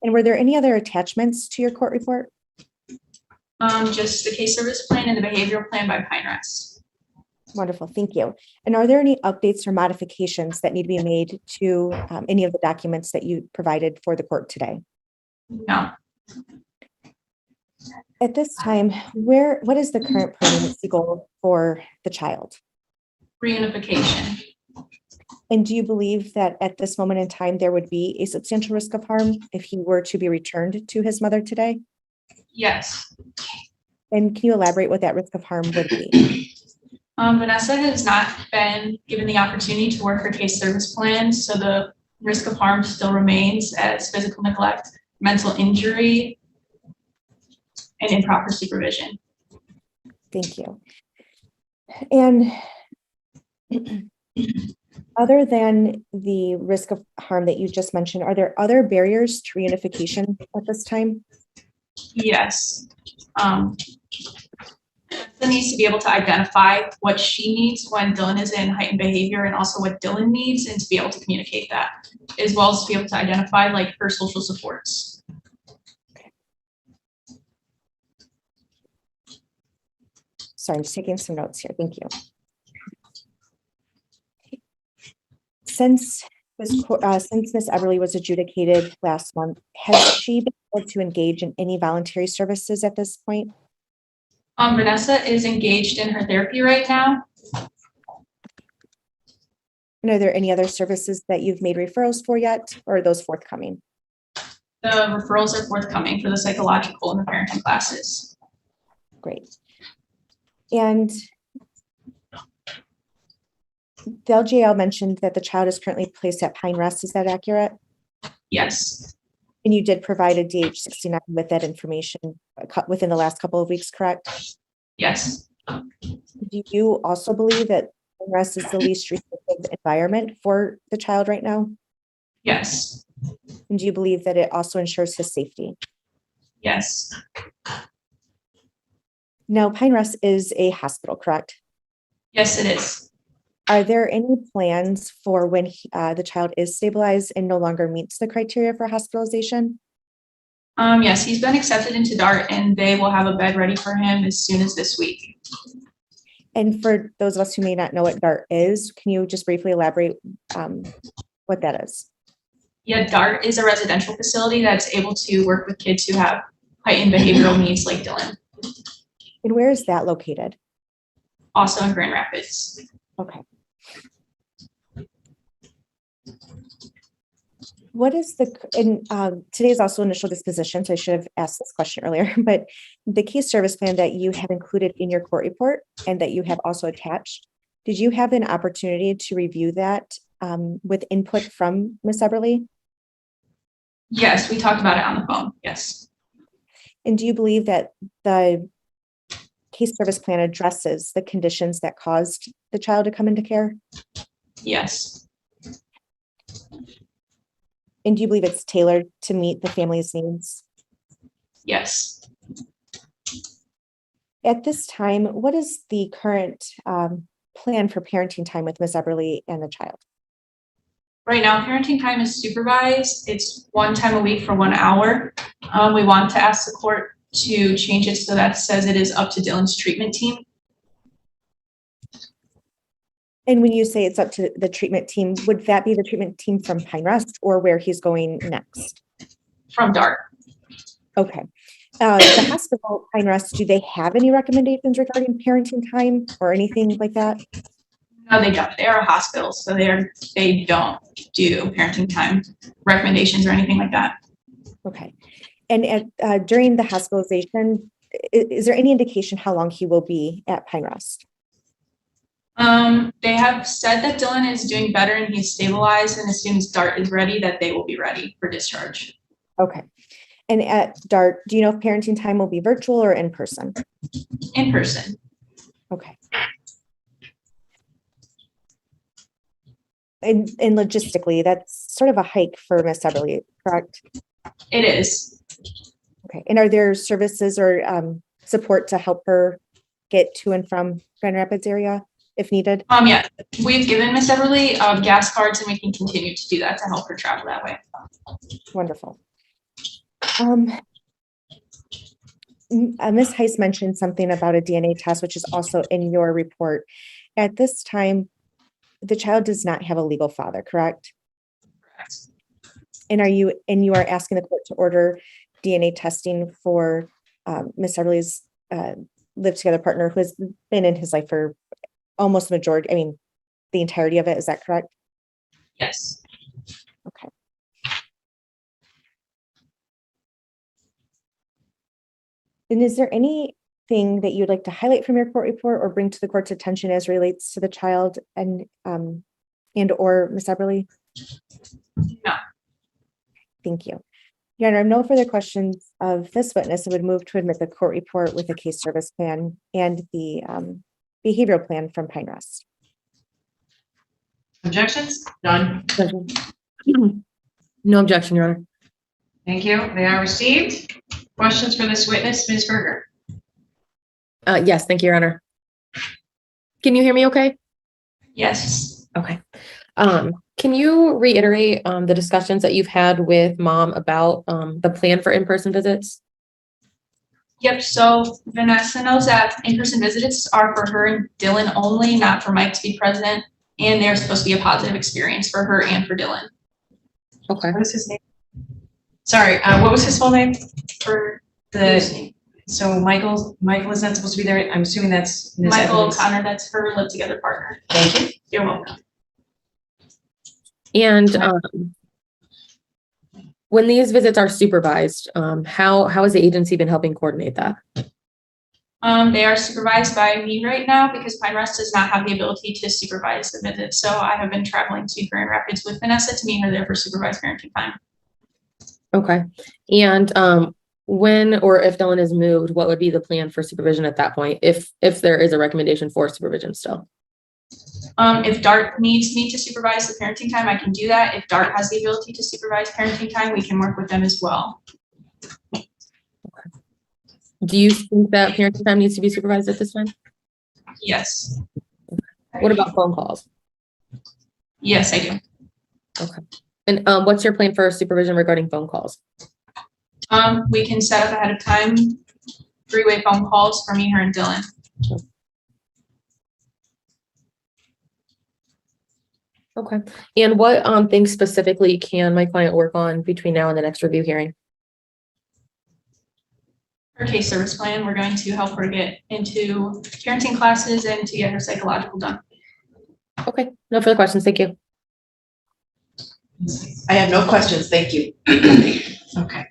And were there any other attachments to your court report? Just the case service plan and the behavioral plan by Pine Rest. Wonderful, thank you. And are there any updates or modifications that need to be made to any of the documents that you provided for the court today? No. At this time, what is the current permanency goal for the child? Reunification. And do you believe that at this moment in time, there would be a substantial risk of harm if he were to be returned to his mother today? Yes. And can you elaborate what that risk of harm would be? Vanessa has not been given the opportunity to work her case service plan, so the risk of harm still remains as physical neglect, mental injury, and improper supervision. Thank you. And other than the risk of harm that you just mentioned, are there other barriers to reunification at this time? Yes. Vanessa needs to be able to identify what she needs when Dylan is in heightened behavior and also what Dylan needs, and to be able to communicate that, as well as to be able to identify like her social supports. Sorry, I'm just taking some notes here. Thank you. Since Ms. Eberly was adjudicated last month, has she been able to engage in any voluntary services at this point? Vanessa is engaged in her therapy right now. And are there any other services that you've made referrals for yet, or are those forthcoming? The referrals are forthcoming for the psychological and the parenting classes. Great. And the LGL mentioned that the child is currently placed at Pine Rest. Is that accurate? Yes. And you did provide a DH-69 with that information within the last couple of weeks, correct? Yes. Do you also believe that Pine Rest is the least restrictive environment for the child right now? Yes. And do you believe that it also ensures his safety? Yes. Now, Pine Rest is a hospital, correct? Yes, it is. Are there any plans for when the child is stabilized and no longer meets the criteria for hospitalization? Yes, he's been accepted into DART and they will have a bed ready for him as soon as this week. And for those of us who may not know what DART is, can you just briefly elaborate what that is? Yeah, DART is a residential facility that's able to work with kids who have heightened behavioral needs like Dylan. And where is that located? Also in Grand Rapids. Okay. What is today is also initial disposition, so I should have asked this question earlier, but the case service plan that you have included in your court report and that you have also attached, did you have an opportunity to review that with input from Ms. Eberly? Yes, we talked about it on the phone, yes. And do you believe that the case service plan addresses the conditions that caused the child to come into care? Yes. And do you believe it's tailored to meet the family's needs? Yes. At this time, what is the current plan for parenting time with Ms. Eberly and the child? Right now, parenting time is supervised. It's one time a week for 1 hour. We want to ask the court to change it so that says it is up to Dylan's treatment team. And when you say it's up to the treatment team, would that be the treatment team from Pine Rest or where he's going next? From DART. Okay. The hospital, Pine Rest, do they have any recommendations regarding parenting time or anything like that? No, they don't. They are a hospital, so they don't do parenting time recommendations or anything like that. Okay. And during the hospitalization, is there any indication how long he will be at Pine Rest? They have said that Dylan is doing better and he's stabilized, and as soon as Dart is ready, that they will be ready for discharge. Okay. And at DART, do you know if parenting time will be virtual or in person? In person. Okay. And logistically, that's sort of a hike for Miss Eberly, correct? It is. Okay. And are there services or support to help her get to and from Grand Rapids area if needed? Yeah, we've given Miss Everly gas cards, and we can continue to do that to help her travel that way. Wonderful. Ms. Heiss mentioned something about a DNA test, which is also in your report. At this time, the child does not have a legal father, correct? Correct. And you are asking the court to order DNA testing for Ms. Everly's live together partner who has been in his life for almost the majority, I mean, the entirety of it. Is that correct? Yes. Okay. And is there anything that you'd like to highlight from your court report or bring to the court's attention as relates to the child and or Ms. Eberly? No. Thank you. Your Honor, I have no further questions of this witness. I would move to admit the court report with the case service plan and the behavioral plan from Pine Rest. Objections? None. No objection, Your Honor. Thank you. They are received. Questions for this witness, Ms. Berger? Yes, thank you, Your Honor. Can you hear me okay? Yes. Okay. Can you reiterate the discussions that you've had with mom about the plan for in-person visits? Yep, so Vanessa knows that in-person visits are for her and Dylan only, not for Mike to be present, and they're supposed to be a positive experience for her and for Dylan. Okay. What was his name? Sorry, what was his full name for the, so Michael is not supposed to be there? I'm assuming that's Ms. Michael Evans. O'Connor, that's her live together partner. Thank you. You're welcome. And when these visits are supervised, how has the agency been helping coordinate that? They are supervised by me right now because Pine Rest does not have the ability to supervise the visits. So I have been traveling to Grand Rapids with Vanessa to meet her there for supervised parenting time. Okay. And when or if Dylan is moved, what would be the plan for supervision at that point, if there is a recommendation for supervision still? If DART needs me to supervise the parenting time, I can do that. If DART has the ability to supervise parenting time, we can work with them as well. Okay. Do you think that parenting time needs to be supervised at this time? Yes. What about phone calls? Yes, I do. Okay. And what's your plan for supervision regarding phone calls? We can set up ahead of time 3-way phone calls for me, her, and Dylan. Okay. And what things specifically can my client work on between now and the next review hearing? Her case service plan, we're going to help her get into parenting classes and to get her psychological done. Okay. No further questions. Thank you. I have no questions. Thank you. Okay.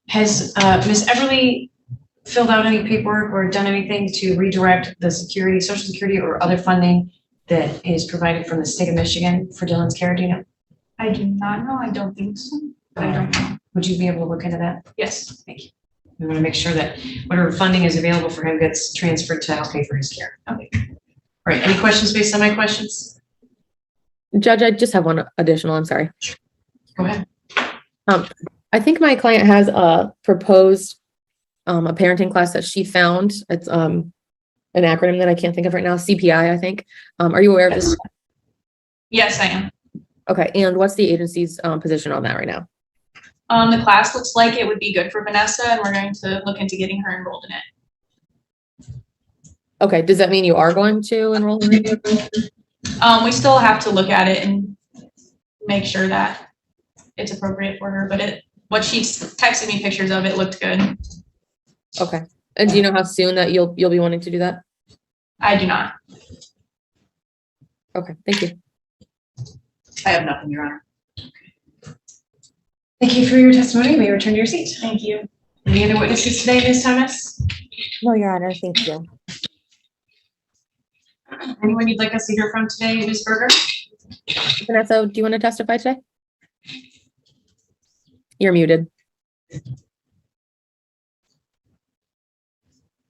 Has Ms. Everly filled out any paperwork or done anything to redirect the security, social security, or other funding that is provided from the state of Michigan for Dylan's care? Do you know? I do not know. I don't think so. But I don't know. Would you be able to look into that? Yes. Thank you. We want to make sure that whatever funding is available for him gets transferred to help pay for his care. Okay. All right. Any questions based on my questions? Judge, I just have one additional. I'm sorry. Go ahead. I think my client has proposed a parenting class that she found. It's an acronym that I can't think of right now. CPI, I think. Are you aware of this? Yes, I am. Okay. And what's the agency's position on that right now? The class looks like it would be good for Vanessa, and we're going to look into getting her enrolled in it. Okay. Does that mean you are going to enroll in it? We still have to look at it and make sure that it's appropriate for her, but what she texted me pictures of, it looked good. Okay. And do you know how soon that you'll be wanting to do that? I do not. Okay. Thank you. I have nothing, Your Honor. Thank you for your testimony. You may return to your seat. Thank you. Any other witnesses today, Ms. Thomas? No, Your Honor, thank you. Anyone you'd like us to hear from today, Ms. Berger? Vanessa, do you want to testify today? You're muted.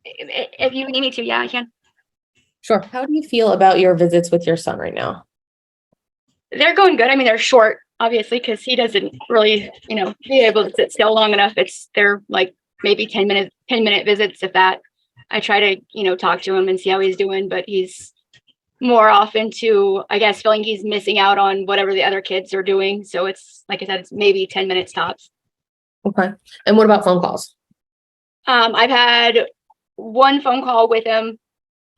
If you need me to, yeah, I can. Sure. How do you feel about your visits with your son right now? They're going good. I mean, they're short, obviously, because he doesn't really, be able to sit still long enough. They're like maybe 10 minute visits, if that. I try to, talk to him and see how he's doing, but he's more often to, I guess, feeling he's missing out on whatever the other kids are doing. So it's, like I said, it's maybe 10 minutes tops. Okay. And what about phone calls? I've had one phone call with him.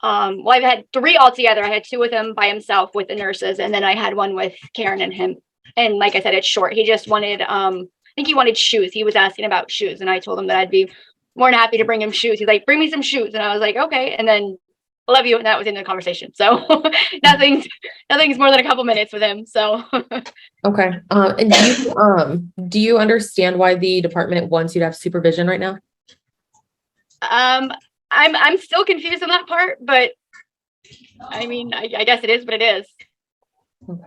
Well, I've had 3 altogether. I had 2 with him by himself with the nurses, and then I had one with Karen and him. And like I said, it's short. He just wanted, I think he wanted shoes. He was asking about shoes, and I told him that I'd be more than happy to bring him shoes. He's like, bring me some shoes. And I was like, okay. And then I love you. And that was in the conversation. So nothing's more than a couple minutes with him. So. Okay. And do you understand why the department wants you to have supervision right now? I'm still confused on that part, but I mean, I guess it is what it is. Okay.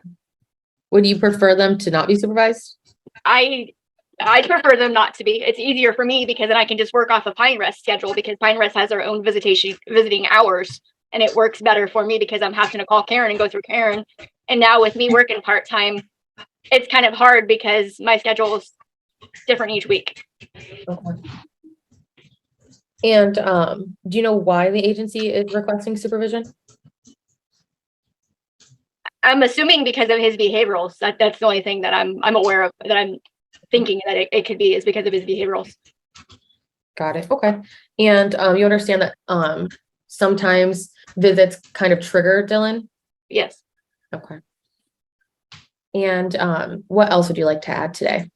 Would you prefer them to not be supervised? I prefer them not to be. It's easier for me because then I can just work off a Pine Rest schedule, because Pine Rest has their own visiting hours, and it works better for me because I'm having to call Karen and go through Karen. And now with me working part-time, it's kind of hard because my schedule is different each week. Okay. And do you know why the agency is requesting supervision? I'm assuming because of his behaviorals. That's the only thing that I'm aware of, that I'm thinking that it could be, is because of his behaviorals. Got it. Okay. And you understand that sometimes visits kind of trigger Dylan? Yes. Okay. And what else would you like to add today?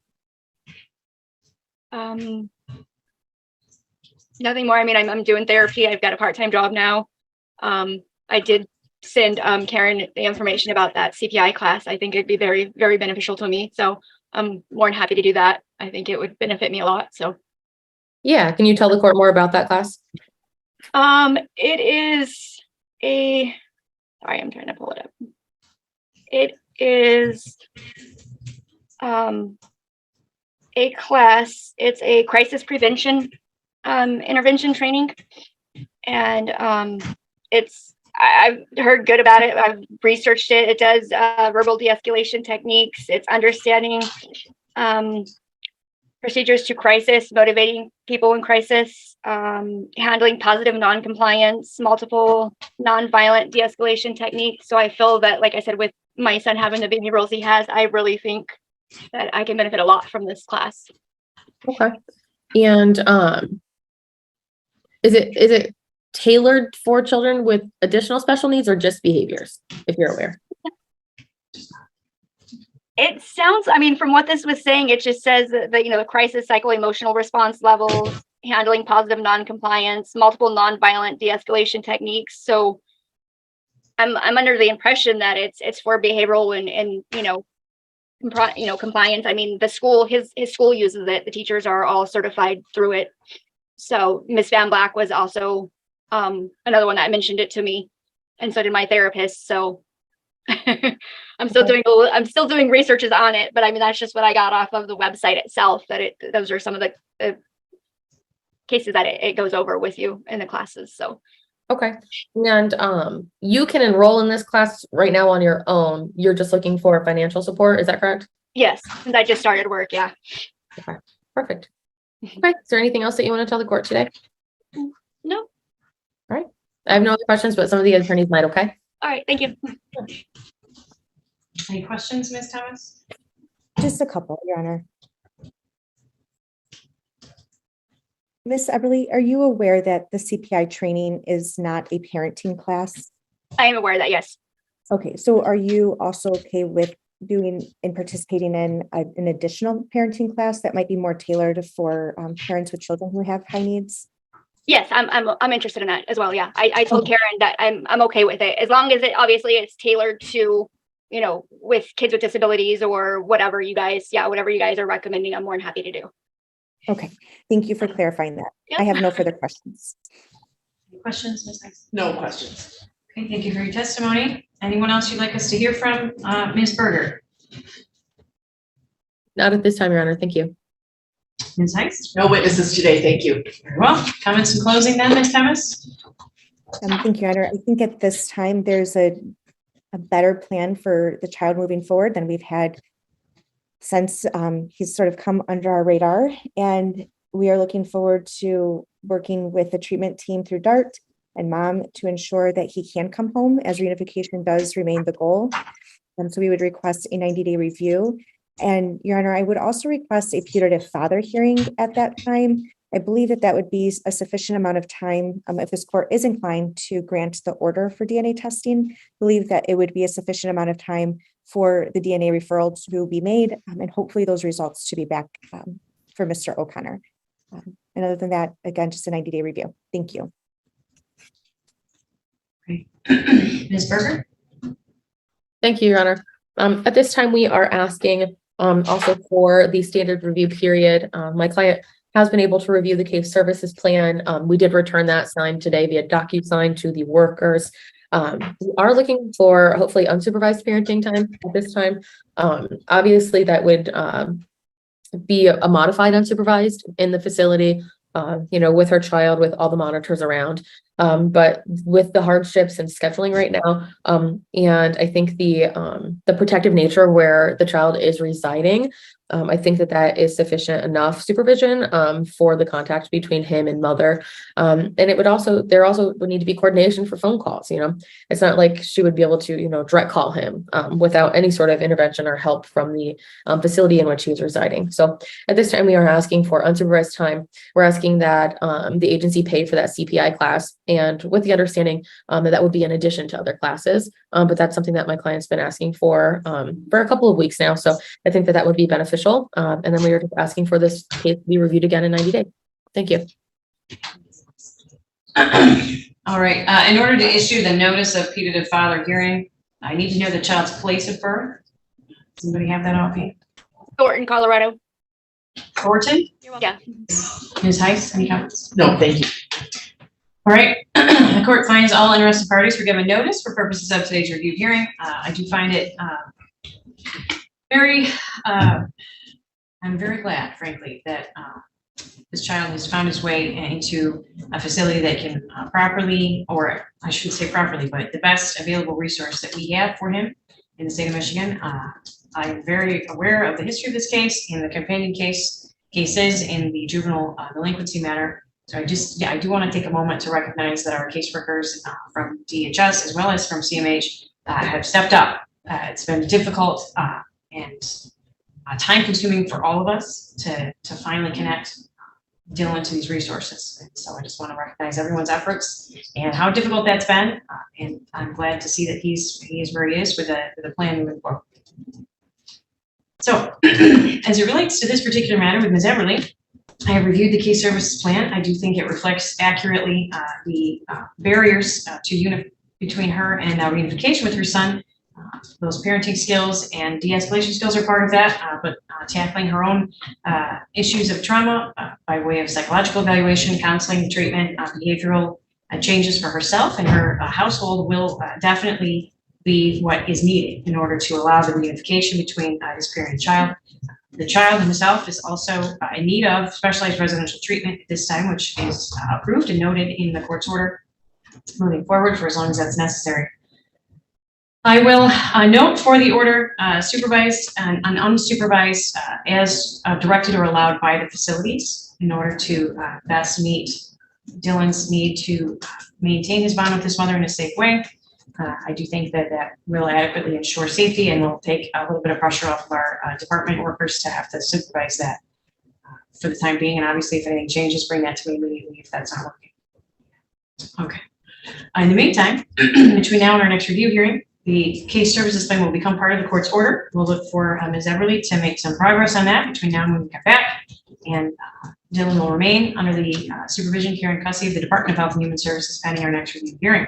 Nothing more. I mean, I'm doing therapy. I've got a part-time job now. I did send Karen the information about that CPI class. I think it'd be very, very beneficial to me. So I'm more than happy to do that. I think it would benefit me a lot. So yeah, can you tell the court more about that class? it is sorry, I'm trying to pull it up. It is a class. It's a crisis prevention intervention training, and I've heard good about it. I've researched it. It does verbal de-escalation techniques. It's understanding procedures to crisis, motivating people in crisis, handling positive non-compliance, multiple non-violent de-escalation techniques. So I feel that, like I said, with my son having the baby roles he has, I really think that I can benefit a lot from this class. Okay. And is it tailored for children with additional special needs or just behaviors, if you're aware? It sounds, I mean, from what this was saying, it just says that the crisis cycle emotional response levels, handling positive non-compliance, multiple non-violent de-escalation techniques. So I'm under the impression that it's for behavioral and compliance. I mean, the school, his school uses it. The teachers are all certified through it. So Miss Van Black was also another one that mentioned it to me, and so did my therapist. So I'm still doing researches on it, but I mean, that's just what I got off of the website itself, that those are some of the cases that it goes over with you in the classes. So okay. And you can enroll in this class right now on your own. You're just looking for financial support, is that correct? yes, since I just started work. Yeah. Okay, perfect. Okay, is there anything else that you want to tell the court today? No. All right, I have no other questions, but some of the attorneys might. Okay. All right, thank you. Any questions, Ms. Thomas? Just a couple, Your Honor. Miss Eberly, are you aware that the CPI training is not a parenting class? I am aware of that, yes. Okay, so are you also okay with doing and participating in an additional parenting class that might be more tailored for parents with children who have high needs? Yes, I'm interested in that as well. Yeah, I told Karen that I'm okay with it, as long as it's tailored to, with kids with disabilities or whatever you guys are recommending. I'm more than happy to do. Okay, thank you for clarifying that. I have no further questions. Any questions, Ms. Heiss? No questions. Okay, thank you for your testimony. Anyone else you'd like us to hear from? Ms. Berger? Not at this time, Your Honor. Thank you. Ms. Heiss? No witnesses today, thank you. Very well. Comments in closing then, Ms. Temis? Thank you, Your Honor. I think at this time, there's a better plan for the child moving forward than we've had since he's sort of come under our radar. And we are looking forward to working with the treatment team through DART and mom to ensure that he can come home, as reunification does remain the goal. And so we would request a 90-day review. And Your Honor, I would also request a putative father hearing at that time. I believe that that would be a sufficient amount of time if this court is inclined to grant the order for DNA testing. I believe that it would be a sufficient amount of time for the DNA referral to be made and hopefully those results to be back for Mr. O'Connor. And other than that, again, just a 90-day review. Thank you. Great. Ms. Berger? Thank you, Your Honor. At this time, we are asking also for the standard review period. My client has been able to review the case services plan. We did return that signed today via DocuSign to the workers. We are looking for hopefully unsupervised parenting time at this time. Obviously, that would be a modified unsupervised in the facility, with her child, with all the monitors around. But with the hardships and scheduling right now, and I think the protective nature where the child is residing, I think that is sufficient enough supervision for the contact between him and mother. And there also would need to be coordination for phone calls. It's not like she would be able to, direct call him without any sort of intervention or help from the facility in which he is residing. So at this time, we are asking for unsupervised time. We're asking that the agency pay for that CPI class, and with the understanding that would be in addition to other classes. But that's something that my client's been asking for a couple of weeks now. So I think that would be beneficial. And then we are just asking for this case to be reviewed again in 90 days. Thank you. All right. In order to issue the notice of putative father hearing, I need to know the child's place of birth. Does anybody have that offhand? Thornton, Colorado. Thornton? Yeah. Ms. Heiss, any comments? No, thank you. All right. The court finds all interested parties were given notice for purposes of today's review hearing. I do find it I'm very glad, frankly, that this child has found his way into a facility that can properly, or I shouldn't say properly, but the best available resource that we have for him in the state of Michigan. I'm very aware of the history of this case and the companion cases in the juvenile delinquency matter. So I do want to take a moment to recognize that our caseworkers from DHS as well as from CMH have stepped up. It's been difficult and time consuming for all of us to finally connect Dylan to these resources. And so I just want to recognize everyone's efforts and how difficult that's been. And I'm glad to see that he is where he is with a plan moving forward. So as it relates to this particular matter with Ms. Everly, I have reviewed the case services plan. I do think it reflects accurately the barriers between her and reunification with her son. Those parenting skills and de-escalation skills are part of that, but tackling her own issues of trauma by way of psychological evaluation, counseling, treatment, behavioral changes for herself and her household will definitely be what is needed in order to allow the reunification between this parent and child. The child himself is also in need of specialized residential treatment at this time, which is approved and noted in the court's order moving forward for as long as that's necessary. I will note for the order supervised and unsupervised as directed or allowed by the facilities in order to best meet Dylan's need to maintain his bond with his mother in a safe way. I do think that will adequately ensure safety and will take a little bit of pressure off of our department workers to have to supervise that for the time being. And obviously, if anything changes, bring that to me immediately if that's not working. Okay. In the meantime, between now and our next review hearing, the case services plan will become part of the court's order. We'll look for Ms. Everly to make some progress on that between now and when we come back. And Dylan will remain under the supervision, care, and custody of the Department of Health and Human Services pending our next review hearing.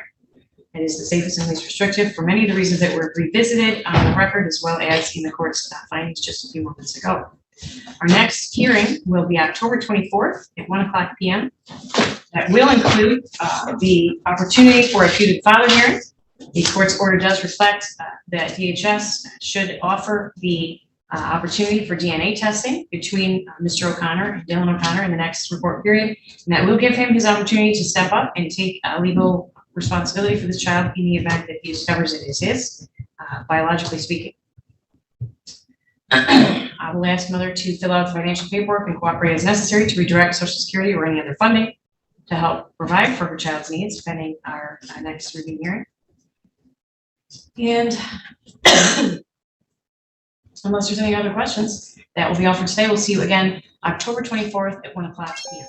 It is the safest and least restrictive for many of the reasons that were revisited on the record, as well as in the court's findings just a few moments ago. Our next hearing will be October 24th at 1:00 p.m. That will include the opportunity for a tutored father hearing. The court's order does reflect that DHS should offer the opportunity for DNA testing between Mr. O'Connor and Dylan O'Connor in the next report period. And that will give him his opportunity to step up and take legal responsibility for this child in the event that he discovers it is his, biologically speaking. I will ask mother to fill out financial paperwork and cooperate as necessary to redirect Social Security or any other funding to help provide for her child's needs pending our next review hearing. And unless there's any other questions, that will be all for today. We'll see you again October 24th at 1:00 p.m.